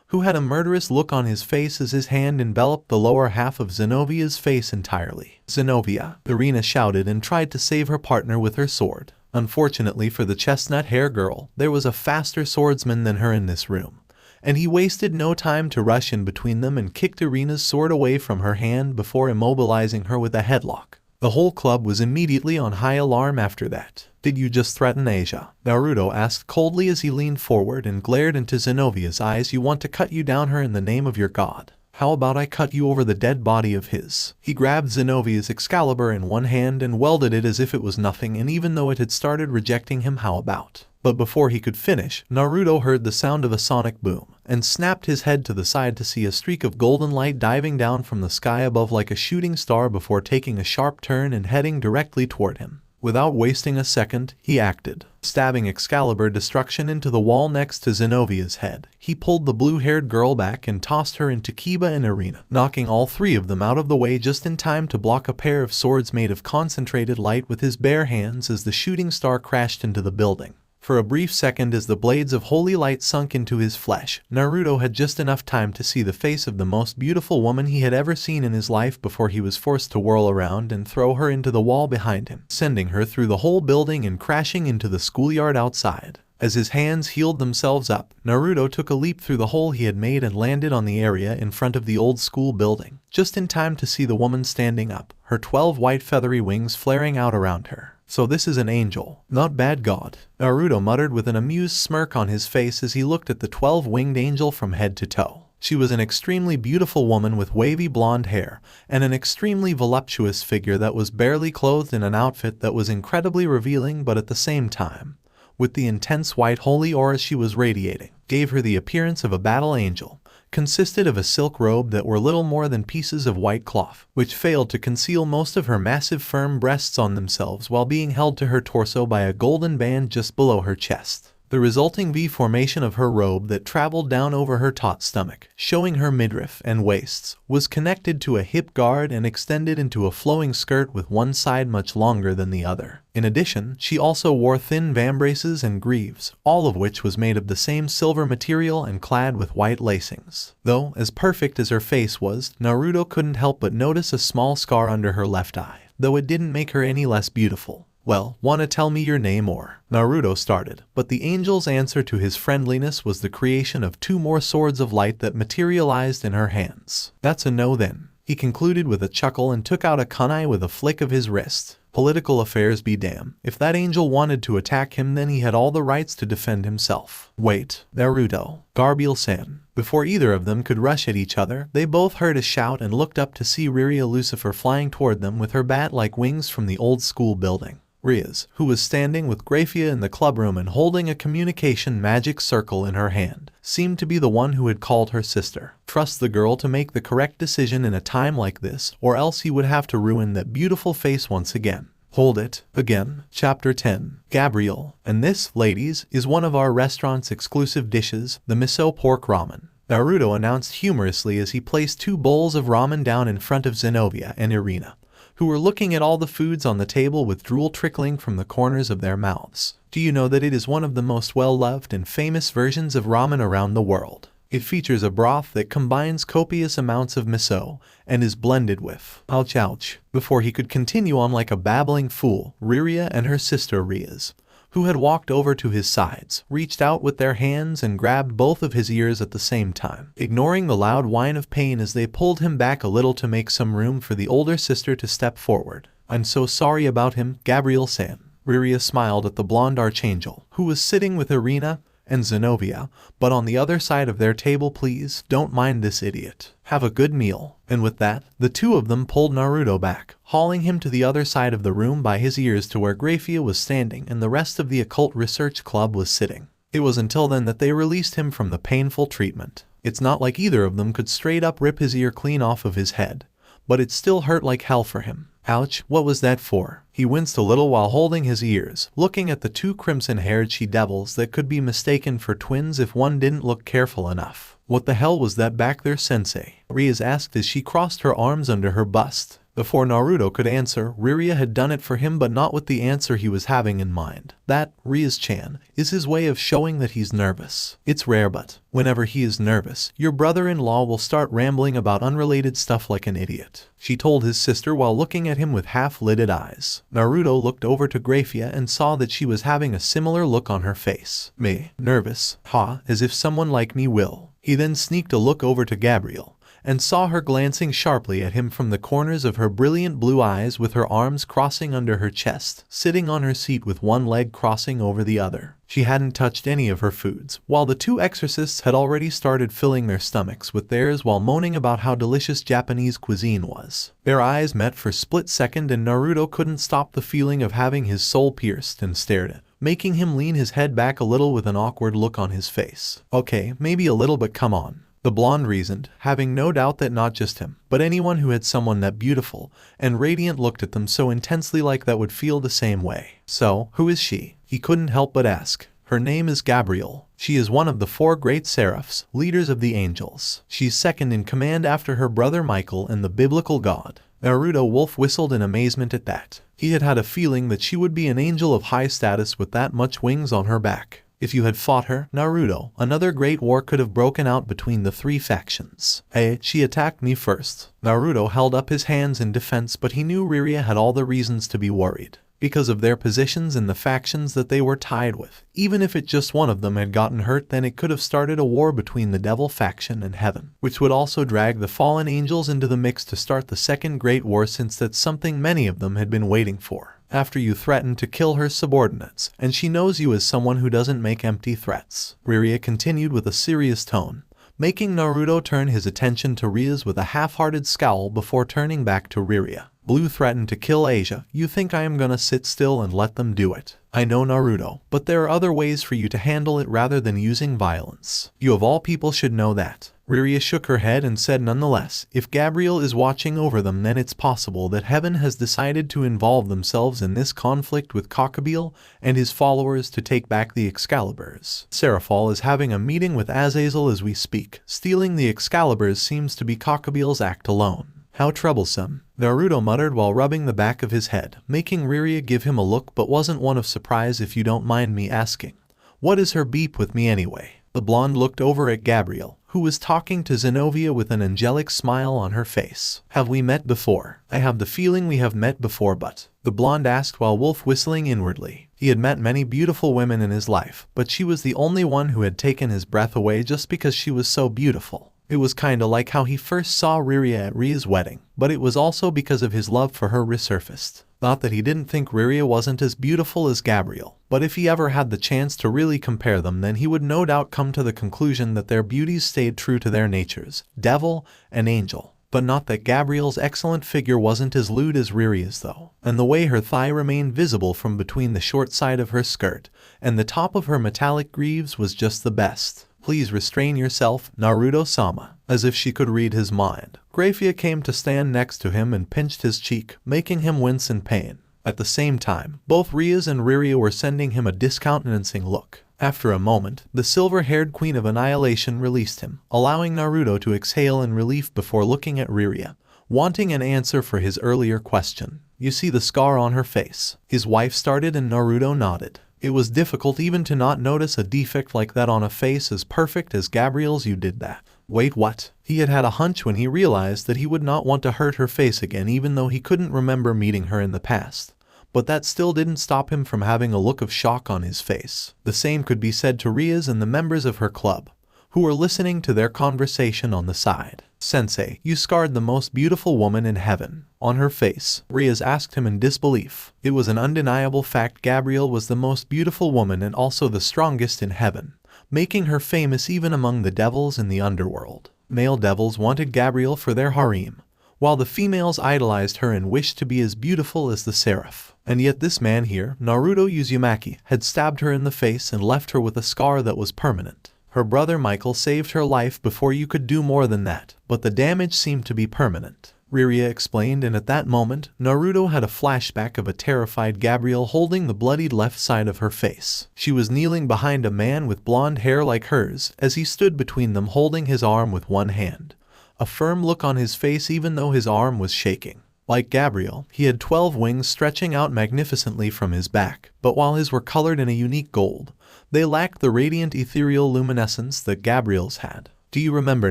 who had a murderous look on his face as his hand enveloped the lower half of Zenobia's face entirely. Zenobia, Irina shouted and tried to save her partner with her sword. Unfortunately for the chestnut hair girl, there was a faster swordsman than her in this room, and he wasted no time to rush in between them and kicked Irina's sword away from her hand before immobilizing her with a headlock. The whole club was immediately on high alarm after that. Did you just threaten Asia? Naruto asked coldly as he leaned forward and glared into Zenobia's eyes. You want to cut you down her in the name of your God? How about I cut you over the dead body of his? He grabbed Zenobia's Excalibur in one hand and welded it as if it was nothing, and even though it had started rejecting him, how about? But before he could finish, Naruto heard the sound of a sonic boom, and snapped his head to the side to see a streak of golden light diving down from the sky above like a shooting star before taking a sharp turn and heading directly toward him. Without wasting a second, he acted. Stabbing Excalibur destruction into the wall next to Zenobia's head, he pulled the blue-haired girl back and tossed her into Kiba and Irina, knocking all three of them out of the way just in time to block a pair of swords made of concentrated light with his bare hands as the shooting star crashed into the building. For a brief second, as the blades of holy light sunk into his flesh, Naruto had just enough time to see the face of the most beautiful woman he had ever seen in his life before he was forced to whirl around and throw her into the wall behind him, sending her through the whole building and crashing into the schoolyard outside. As his hands healed themselves up, Naruto took a leap through the hole he had made and landed on the area in front of the old school building, just in time to see the woman standing up, her 12 white feathery wings flaring out around her. So this is an angel, not bad god, Naruto muttered with an amused smirk on his face as he looked at the 12-winged angel from head to toe. She was an extremely beautiful woman with wavy blonde hair and an extremely voluptuous figure that was barely clothed in an outfit that was incredibly revealing, but at the same time, with the intense white holy aura she was radiating, gave her the appearance of a battle angel, consisted of a silk robe that were little more than pieces of white cloth, which failed to conceal most of her massive firm breasts on themselves while being held to her torso by a golden band just below her chest. The resulting V formation of her robe that traveled down over her taut stomach, showing her midriff and waists, was connected to a hip guard and extended into a flowing skirt with one side much longer than the other. In addition, she also wore thin vambraces and greaves, all of which was made of the same silver material and clad with white lacings. Though, as perfect as her face was, Naruto couldn't help but notice a small scar under her left eye, though it didn't make her any less beautiful. Well, wanna tell me your name or? Naruto started, but the angel's answer to his friendliness was the creation of 2 more swords of light that materialized in her hands. That's a no then, he concluded with a chuckle and took out a kunai with a flick of his wrist. Political affairs be damned. If that angel wanted to attack him, then he had all the rights to defend himself. Wait, Naruto, Gabriel-san. Before either of them could rush at each other, they both heard a shout and looked up to see Riria Lucifer flying toward them with her bat-like wings from the old school building. Rias, who was standing with Grafia in the clubroom and holding a communication magic circle in her hand, seemed to be the one who had called her sister. Trust the girl to make the correct decision in a time like this, or else he would have to ruin that beautiful face once again. Hold it, again. Chapter 10. Gabriel. And this, ladies, is one of our restaurant's exclusive dishes, the miso pork ramen, Naruto announced humorously as he placed 2 bowls of ramen down in front of Zenobia and Irina, who were looking at all the foods on the table with drool trickling from the corners of their mouths. Do you know that it is one of the most well-loved and famous versions of ramen around the world? It features a broth that combines copious amounts of miso and is blended with ouch ouch. Before he could continue on like a babbling fool, Riria and her sister Rias, who had walked over to his sides, reached out with their hands and grabbed both of his ears at the same time, ignoring the loud whine of pain as they pulled him back a little to make some room for the older sister to step forward. I'm so sorry about him, Gabriel-san. Riria smiled at the blonde archangel, who was sitting with Irina and Zenobia, but on the other side of their table. Please, don't mind this idiot. Have a good meal. And with that, the 2 of them pulled Naruto back, hauling him to the other side of the room by his ears to where Grafia was standing and the rest of the occult research club was sitting. It was until then that they released him from the painful treatment. It's not like either of them could straight up rip his ear clean off of his head, but it still hurt like hell for him. Ouch, what was that for? He winced a little while holding his ears, looking at the 2 crimson-haired she-devils that could be mistaken for twins if one didn't look careful enough. What the hell was that back there, sensei? Rias asked as she crossed her arms under her bust. Before Naruto could answer, Riria had done it for him, but not with the answer he was having in mind. That, Rias-chan, is his way of showing that he's nervous. It's rare, but whenever he is nervous, your brother-in-law will start rambling about unrelated stuff like an idiot, she told his sister while looking at him with half-lidded eyes. Naruto looked over to Grafia and saw that she was having a similar look on her face. Me? Nervous? Ha, as if someone like me will. He then sneaked a look over to Gabriel, and saw her glancing sharply at him from the corners of her brilliant blue eyes with her arms crossing under her chest, sitting on her seat with one leg crossing over the other. She hadn't touched any of her foods, while the 2 exorcists had already started filling their stomachs with theirs while moaning about how delicious Japanese cuisine was. Their eyes met for a split second and Naruto couldn't stop the feeling of having his soul pierced and stared at, making him lean his head back a little with an awkward look on his face. Okay, maybe a little, but come on, the blonde reasoned, having no doubt that not just him, but anyone who had someone that beautiful and radiant looked at them so intensely like that would feel the same way. So, who is she? He couldn't help but ask. Her name is Gabriel. She is one of the 4 great seraphs, leaders of the angels. She's second in command after her brother Michael and the biblical god. Naruto wolf whistled in amazement at that. He had had a feeling that she would be an angel of high status with that much wings on her back. If you had fought her, Naruto, another great war could have broken out between the 3 factions. Hey, she attacked me first. Naruto held up his hands in defense, but he knew Riria had all the reasons to be worried. because of their positions in the factions that they were tied with. Even if it just one of them had gotten hurt, then it could have started a war between the devil faction and heaven, which would also drag the fallen angels into the mix to start the second great war, since that's something many of them had been waiting for. After you threatened to kill her subordinates, and she knows you as someone who doesn't make empty threats, Rias continued with a serious tone, making Naruto turn his attention to Rias with a half-hearted scowl before turning back to Rias. Blue threatened to kill Asia. You think I am gonna sit still and let them do it? I know, Naruto, but there are other ways for you to handle it rather than using violence. You of all people should know that. Rias shook her head and said, nonetheless, if Gabriel is watching over them, then it's possible that heaven has decided to involve themselves in this conflict with Gabriel and his followers to take back the Excaliburs. Seraphol is having a meeting with Azazel as we speak. Stealing the Excaliburs seems to be Gabriel's act alone. How troublesome, Naruto muttered while rubbing the back of his head, making Rias give him a look, but wasn't one of surprise, if you don't mind me asking. What is her beef with me anyway? The blonde looked over at Gabriel, who was talking to Zenobia with an angelic smile on her face. Have we met before? I have the feeling we have met before, but... the blonde asked while wolf whistling inwardly. He had met many beautiful women in his life, but she was the only one who had taken his breath away just because she was so beautiful. It was kinda like how he first saw Rias at Ria's wedding, but it was also because of his love for her resurfaced. Not that he didn't think Rias wasn't as beautiful as Gabriel, but if he ever had the chance to really compare them, then he would no doubt come to the conclusion that their beauties stayed true to their natures, devil and angel. But not that Gabriel's excellent figure wasn't as lewd as Rias though, and the way her thigh remained visible from between the short side of her skirt and the top of her metallic greaves was just the best. Please restrain yourself, Naruto-sama. As if she could read his mind, Gremory came to stand next to him and pinched his cheek, making him wince in pain. At the same time, both Rias and Rias were sending him a discountenancing look. After a moment, the silver-haired Queen of Annihilation released him, allowing Naruto to exhale in relief before looking at Rias, wanting an answer for his earlier question. You see the scar on her face? His wife started and Naruto nodded. It was difficult even to not notice a defect like that on a face as perfect as Gabriel's. You did that. Wait, what? He had had a hunch when he realized that he would not want to hurt her face again, even though he couldn't remember meeting her in the past. But that still didn't stop him from having a look of shock on his face. The same could be said to Rias and the members of her club, who were listening to their conversation on the side. Sensei, you scarred the most beautiful woman in heaven. On her face, Rias asked him in disbelief. It was an undeniable fact. Gabriel was the most beautiful woman and also the strongest in heaven, making her famous even among the devils in the underworld. Male devils wanted Gabriel for their harem, while the females idolized her and wished to be as beautiful as the seraph. And yet this man here, Naruto Uzumaki, had stabbed her in the face and left her with a scar that was permanent. Her brother Michael saved her life before you could do more than that, but the damage seemed to be permanent. Rias explained, and at that moment, Naruto had a flashback of a terrified Gabriel holding the bloodied left side of her face. She was kneeling behind a man with blonde hair like hers, as he stood between them holding his arm with one hand. A firm look on his face even though his arm was shaking. Like Gabriel, he had 12 wings stretching out magnificently from his back, but while his were colored in a unique gold, they lacked the radiant ethereal luminescence that Gabriel's had. Do you remember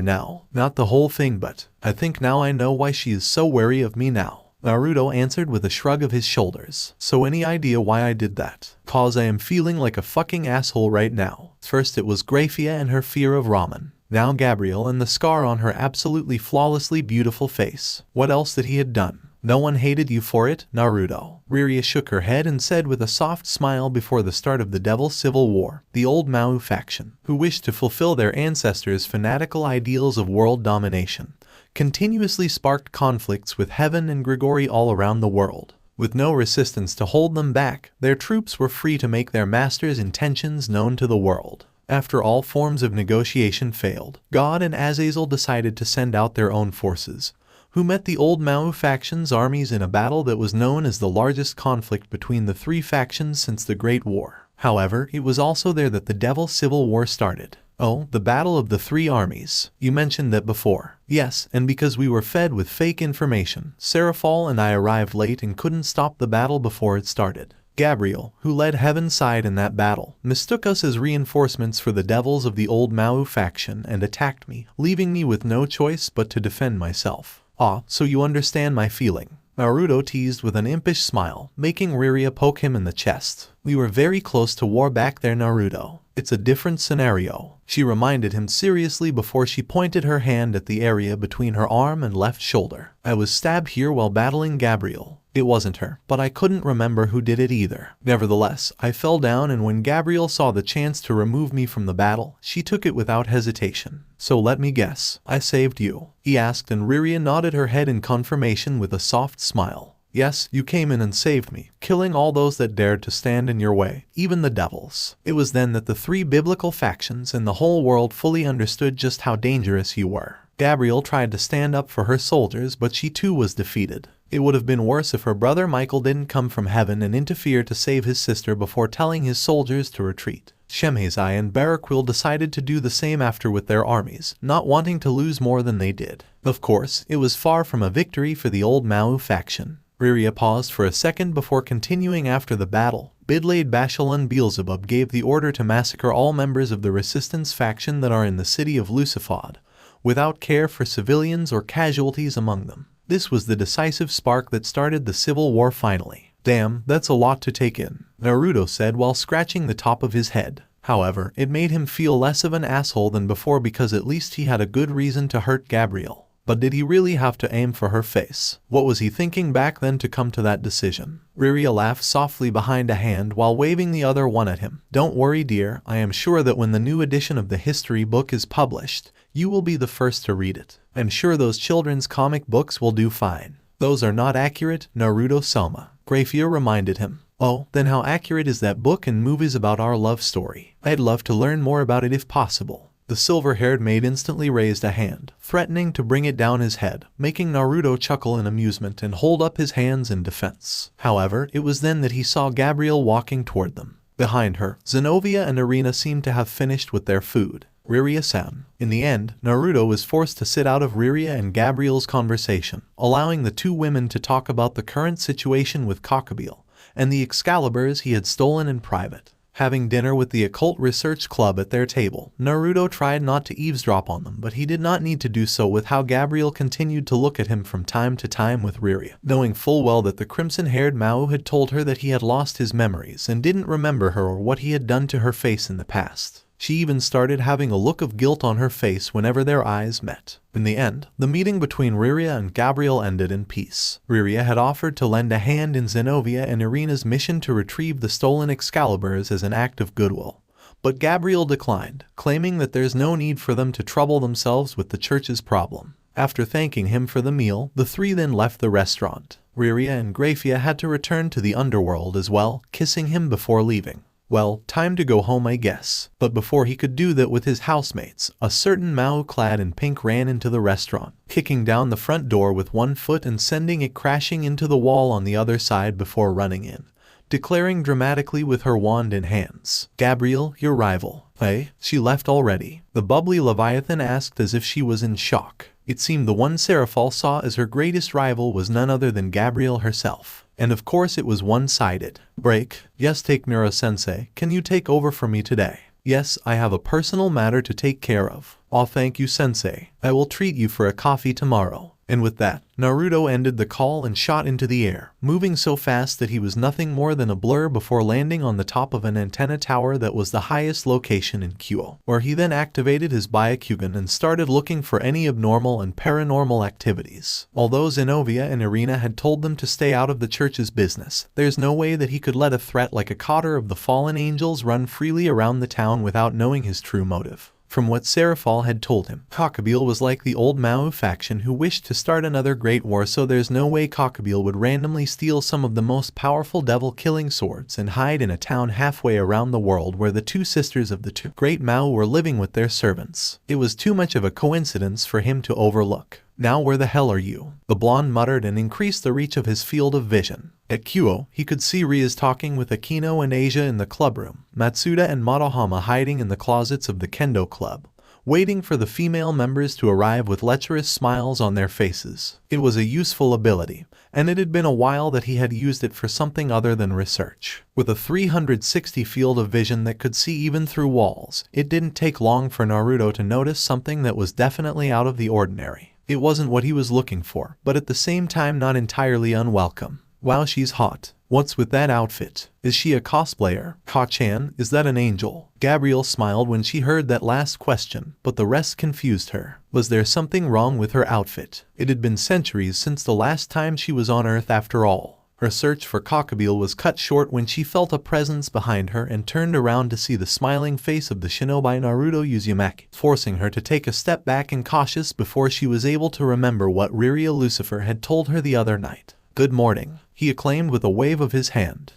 now? Not the whole thing, but I think now I know why she is so wary of me now. Naruto answered with a shrug of his shoulders. So any idea why I did that? Cause I am feeling like a fucking asshole right now. First it was Gremory and her fear of ramen. Now Gabriel and the scar on her absolutely flawlessly beautiful face. What else that he had done? No one hated you for it, Naruto. Rias shook her head and said with a soft smile, before the start of the Devil Civil War, the old Mao faction, who wished to fulfill their ancestors' fanatical ideals of world domination, continuously sparked conflicts with Heaven and Gregory all around the world. With no resistance to hold them back, their troops were free to make their masters' intentions known to the world. After all forms of negotiation failed, God and Azazel decided to send out their own forces, who met the old Mao faction's armies in a battle that was known as the largest conflict between the three factions since the Great War. However, it was also there that the Devil Civil War started. Oh, the Battle of the Three Armies. You mentioned that before. Yes, and because we were fed with fake information, Seraphol and I arrived late and couldn't stop the battle before it started. Gabriel, who led Heaven's side in that battle, mistook us as reinforcements for the devils of the old Mao faction and attacked me, leaving me with no choice but to defend myself. Ah, so you understand my feeling. Naruto teased with an impish smile, making Riria poke him in the chest. We were very close to war back there, Naruto. It's a different scenario, she reminded him seriously before she pointed her hand at the area between her arm and left shoulder. I was stabbed here while battling Gabriel. It wasn't her, but I couldn't remember who did it either. Nevertheless, I fell down, and when Gabriel saw the chance to remove me from the battle, she took it without hesitation. So let me guess, I saved you? He asked, and Riria nodded her head in confirmation with a soft smile. Yes, you came in and saved me, killing all those that dared to stand in your way, even the devils. It was then that the three biblical factions and the whole world fully understood just how dangerous you were. Gabriel tried to stand up for her soldiers, but she too was defeated. It would have been worse if her brother Michael didn't come from heaven and interfere to save his sister before telling his soldiers to retreat. Shemhazai and Barakwil decided to do the same after with their armies, not wanting to lose more than they did. Of course, it was far from a victory for the old Mao faction. Riria paused for a second before continuing. After the battle, Bidlade Bashal and Beelzebub gave the order to massacre all members of the resistance faction that are in the city of Lucifod, without care for civilians or casualties among them. This was the decisive spark that started the civil war finally. Damn, that's a lot to take in, Naruto said while scratching the top of his head. However, it made him feel less of an asshole than before because at least he had a good reason to hurt Gabriel. But did he really have to aim for her face? What was he thinking back then to come to that decision? Riria laughed softly behind a hand while waving the other one at him. Don't worry, dear, I am sure that when the new edition of the history book is published, you will be the first to read it. I'm sure those children's comic books will do fine. Those are not accurate, Naruto-sama, Grafia reminded him. Oh, then how accurate is that book and movies about our love story? I'd love to learn more about it if possible. The silver-haired maid instantly raised a hand, threatening to bring it down his head, making Naruto chuckle in amusement and hold up his hands in defense. However, it was then that he saw Gabriel walking toward them. Behind her, Zenobia and Irina seemed to have finished with their food. Riria-san. In the end, Naruto was forced to sit out of Riria and Gabriel's conversation, allowing the two women to talk about the current situation with Gabriel and the Excaliburs he had stolen in private. Having dinner with the Occult Research Club at their table, Naruto tried not to eavesdrop on them, but he did not need to do so with how Gabriel continued to look at him from time to time with Riria, knowing full well that the crimson-haired Mao had told her that he had lost his memories and didn't remember her or what he had done to her face in the past. She even started having a look of guilt on her face whenever their eyes met. In the end, the meeting between Riria and Gabriel ended in peace. Riria had offered to lend a hand in Zenobia and Irina's mission to retrieve the stolen Excaliburs as an act of goodwill. But Gabriel declined, claiming that there's no need for them to trouble themselves with the church's problem. After thanking him for the meal, the three then left the restaurant. Riria and Grafia had to return to the underworld as well, kissing him before leaving. Well, time to go home, I guess. But before he could do that with his housemates, a certain Mao clad in pink ran into the restaurant, kicking down the front door with one foot and sending it crashing into the wall on the other side before running in, declaring dramatically with her wand in hands, "Gabriel, your rival." "Hey, she left already?" the bubbly Leviathan asked as if she was in shock. It seemed the one Seraphal saw as her greatest rival was none other than Gabriel herself. And of course it was one-sided. Break. Yes, take Miro-sensei. Can you take over for me today? Yes, I have a personal matter to take care of. Aw, thank you, sensei. I will treat you for a coffee tomorrow. And with that, Naruto ended the call and shot into the air, moving so fast that he was nothing more than a blur before landing on the top of an antenna tower that was the highest location in Kyoto, where he then activated his Byakugan and started looking for any abnormal and paranormal activities. Although Zenobia and Irina had told them to stay out of the church's business, there's no way that he could let a threat like a cotter of the fallen angels run freely around the town without knowing his true motive. From what Seraphal had told him, Gabriel was like the old Mao faction who wished to start another great war, so there's no way Gabriel would randomly steal some of the most powerful devil-killing swords and hide in a town halfway around the world where the two sisters of the two great Mao were living with their servants. It was too much of a coincidence for him to overlook. "Now where the hell are you?" the blonde muttered and increased the reach of his field of vision. At Kyoto, he could see Rias talking with Akino and Asia in the clubroom, Matsuda and Madohama hiding in the closets of the Kendo Club, waiting for the female members to arrive with lecherous smiles on their faces. It was a useful ability, and it had been a while that he had used it for something other than research. With a 360 field of vision that could see even through walls, it didn't take long for Naruto to notice something that was definitely out of the ordinary. It wasn't what he was looking for, but at the same time not entirely unwelcome. Wow, she's hot. What's with that outfit? Is she a cosplayer? Ka-chan, is that an angel? Gabriel smiled when she heard that last question, but the rest confused her. Was there something wrong with her outfit? It had been centuries since the last time she was on Earth after all. Her search for Gabriel was cut short when she felt a presence behind her and turned around to see the smiling face of the Shinobi Naruto Uzumaki, forcing her to take a step back and cautious before she was able to remember what Riria Lucifer had told her the other night. Good morning, he acclaimed with a wave of his hand.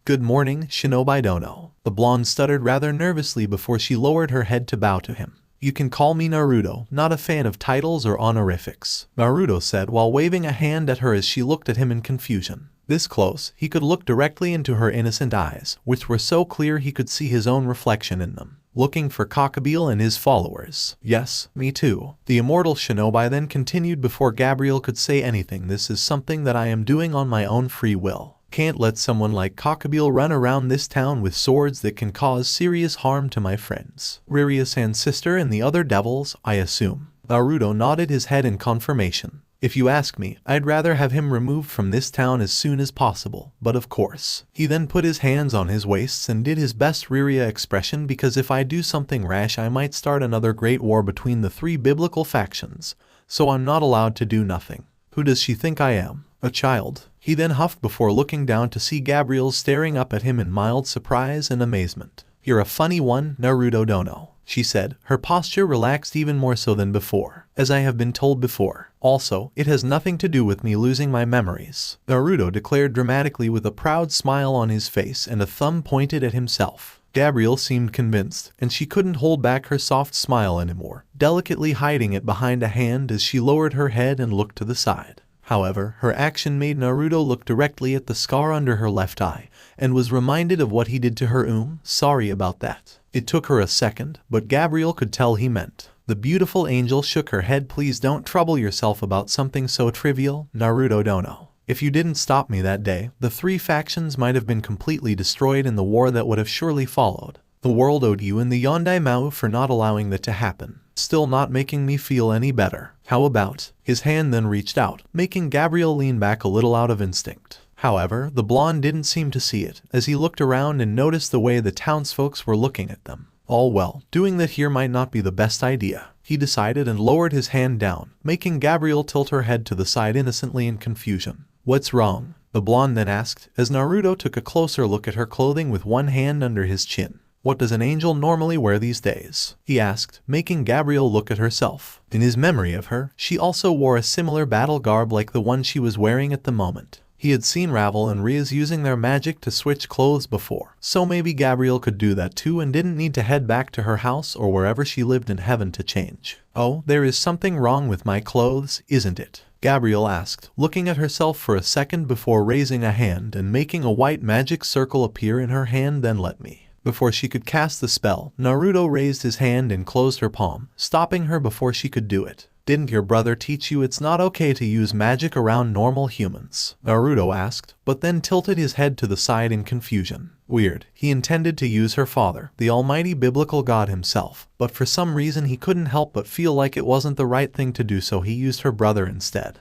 Good morning, Shinobi Dono. The blonde stuttered rather nervously before she lowered her head to bow to him. You can call me Naruto, not a fan of titles or honorifics, Naruto said while waving a hand at her as she looked at him in confusion. This close, he could look directly into her innocent eyes, which were so clear he could see his own reflection in them. Looking for Gabriel and his followers. Yes, me too. The immortal shinobi then continued before Gabriel could say anything. This is something that I am doing on my own free will. Can't let someone like Gabriel run around this town with swords that can cause serious harm to my friends. Rias' sister and the other devils, I assume. Naruto nodded his head in confirmation. If you ask me, I'd rather have him removed from this town as soon as possible, but of course. He then put his hands on his waists and did his best Riria expression because if I do something rash I might start another great war between the three biblical factions, so I'm not allowed to do nothing. Who does she think I am? A child? He then huffed before looking down to see Gabriel staring up at him in mild surprise and amazement. You're a funny one, Naruto Dono, she said, her posture relaxed even more so than before. As I have been told before. Also, it has nothing to do with me losing my memories, Naruto declared dramatically with a proud smile on his face and a thumb pointed at himself. Gabriel seemed convinced, and she couldn't hold back her soft smile anymore, delicately hiding it behind a hand as she lowered her head and looked to the side. However, her action made Naruto look directly at the scar under her left eye, and was reminded of what he did to her. Sorry about that. It took her a second, but Gabriel could tell he meant. The beautiful angel shook her head. Please don't trouble yourself about something so trivial, Naruto Dono. If you didn't stop me that day, the three factions might have been completely destroyed in the war that would have surely followed. The world owed you and the Yondai Mao for not allowing that to happen. Still not making me feel any better. How about? His hand then reached out, making Gabriel lean back a little out of instinct. However, the blonde didn't seem to see it, as he looked around and noticed the way the townsfolks were looking at them. All well, doing that here might not be the best idea, he decided and lowered his hand down, making Gabriel tilt her head to the side innocently in confusion. What's wrong? The blonde then asked, as Naruto took a closer look at her clothing with one hand under his chin. What does an angel normally wear these days? He asked, making Gabriel look at herself. In his memory of her, she also wore a similar battle garb like the one she was wearing at the moment. He had seen Ravel and Rias using their magic to switch clothes before, so maybe Gabriel could do that too and didn't need to head back to her house or wherever she lived in heaven to change. Oh, there is something wrong with my clothes, isn't it? Gabriel asked, looking at herself for a second before raising a hand and making a white magic circle appear in her hand. Then let me. Before she could cast the spell, Naruto raised his hand and closed her palm, stopping her before she could do it. Didn't your brother teach you it's not okay to use magic around normal humans? Naruto asked, but then tilted his head to the side in confusion. Weird. He intended to use her father, the almighty biblical god himself, but for some reason he couldn't help but feel like it wasn't the right thing to do, so he used her brother instead.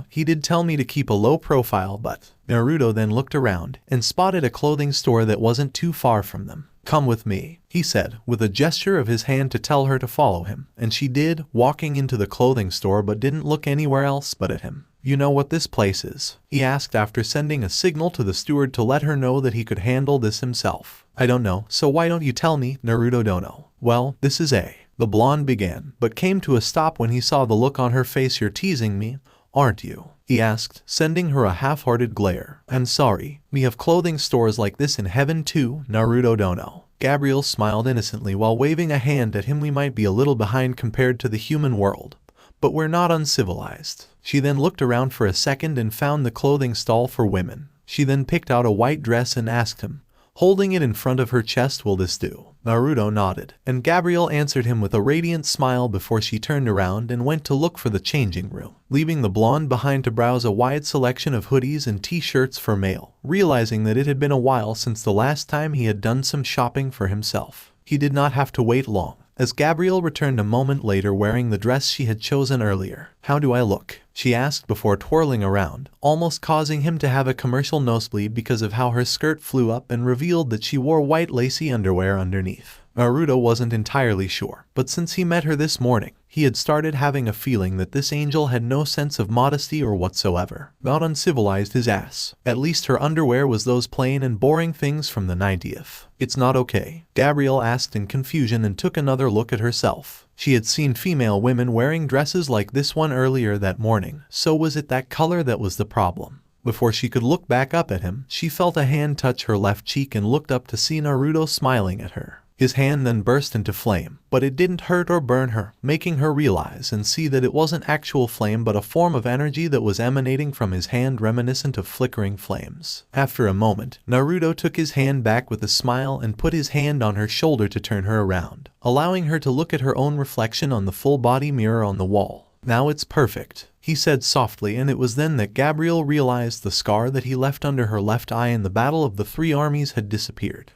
He did tell me to keep a low profile, but... Naruto then looked around and spotted a clothing store that wasn't too far from them. Come with me, he said, with a gesture of his hand to tell her to follow him, and she did, walking into the clothing store but didn't look anywhere else but at him. You know what this place is? He asked after sending a signal to the steward to let her know that he could handle this himself. I don't know, so why don't you tell me, Naruto Dono? Well, this is the blonde began, but came to a stop when he saw the look on her face. You're teasing me, aren't you? He asked, sending her a half-hearted glare. I'm sorry, we have clothing stores like this in heaven too, Naruto Dono. Gabriel smiled innocently while waving a hand at him. We might be a little behind compared to the human world, but we're not uncivilized. She then looked around for a second and found the clothing stall for women. She then picked out a white dress and asked him, holding it in front of her chest, will this do? Naruto nodded, and Gabriel answered him with a radiant smile before she turned around and went to look for the changing room, leaving the blonde behind to browse a wide selection of hoodies and t-shirts for male, realizing that it had been a while since the last time he had done some shopping for himself. He did not have to wait long, as Gabriel returned a moment later wearing the dress she had chosen earlier. "How do I look?" she asked before twirling around, almost causing him to have a commercial nosebleed because of how her skirt flew up and revealed that she wore white lacy underwear underneath. Naruto wasn't entirely sure, but since he met her this morning, he had started having a feeling that this angel had no sense of modesty or whatsoever. About uncivilized his ass. At least her underwear was those plain and boring things from the 90th. "It's not okay?" Gabriel asked in confusion and took another look at herself. She had seen female women wearing dresses like this one earlier that morning, so was it that color that was the problem? Before she could look back up at him, she felt a hand touch her left cheek and looked up to see Naruto smiling at her. His hand then burst into flame, but it didn't hurt or burn her, making her realize and see that it wasn't actual flame but a form of energy that was emanating from his hand reminiscent of flickering flames. After a moment, Naruto took his hand back with a smile and put his hand on her shoulder to turn her around, allowing her to look at her own reflection on the full-body mirror on the wall. "Now it's perfect," he said softly, and it was then that Gabriel realized the scar that he left under her left eye in the Battle of the Three Armies had disappeared.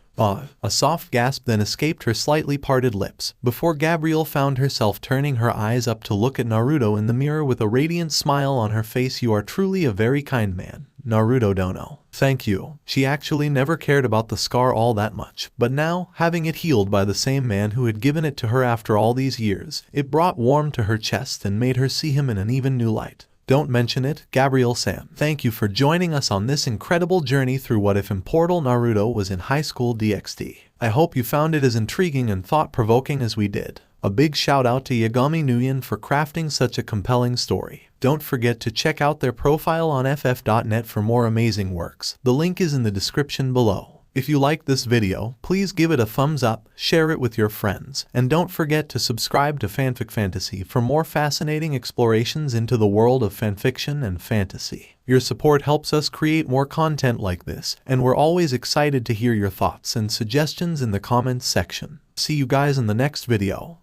A soft gasp then escaped her slightly parted lips, before Gabriel found herself turning her eyes up to look at Naruto in the mirror with a radiant smile on her face. "You are truly a very kind man, Naruto Dono." "Thank you." She actually never cared about the scar all that much, but now, having it healed by the same man who had given it to her after all these years, it brought warmth to her chest and made her see him in an even new light. "Don't mention it, Gabriel-san. Thank you for joining us on this incredible journey through What If Immortal Naruto was in high school DxD. I hope you found it as intriguing and thought-provoking as we did. A big shout out to YagamiNguyen for crafting such a compelling story. Don't forget to check out their profile on ff.net for more amazing works. The link is in the description below. If you liked this video, please give it a thumbs up, share it with your friends, and don't forget to subscribe to Fanfic Fantasy for more fascinating explorations into the world of fanfiction and fantasy. Your support helps us create more content like this, and we're always excited to hear your thoughts and suggestions in the comments section. See you guys in the next video.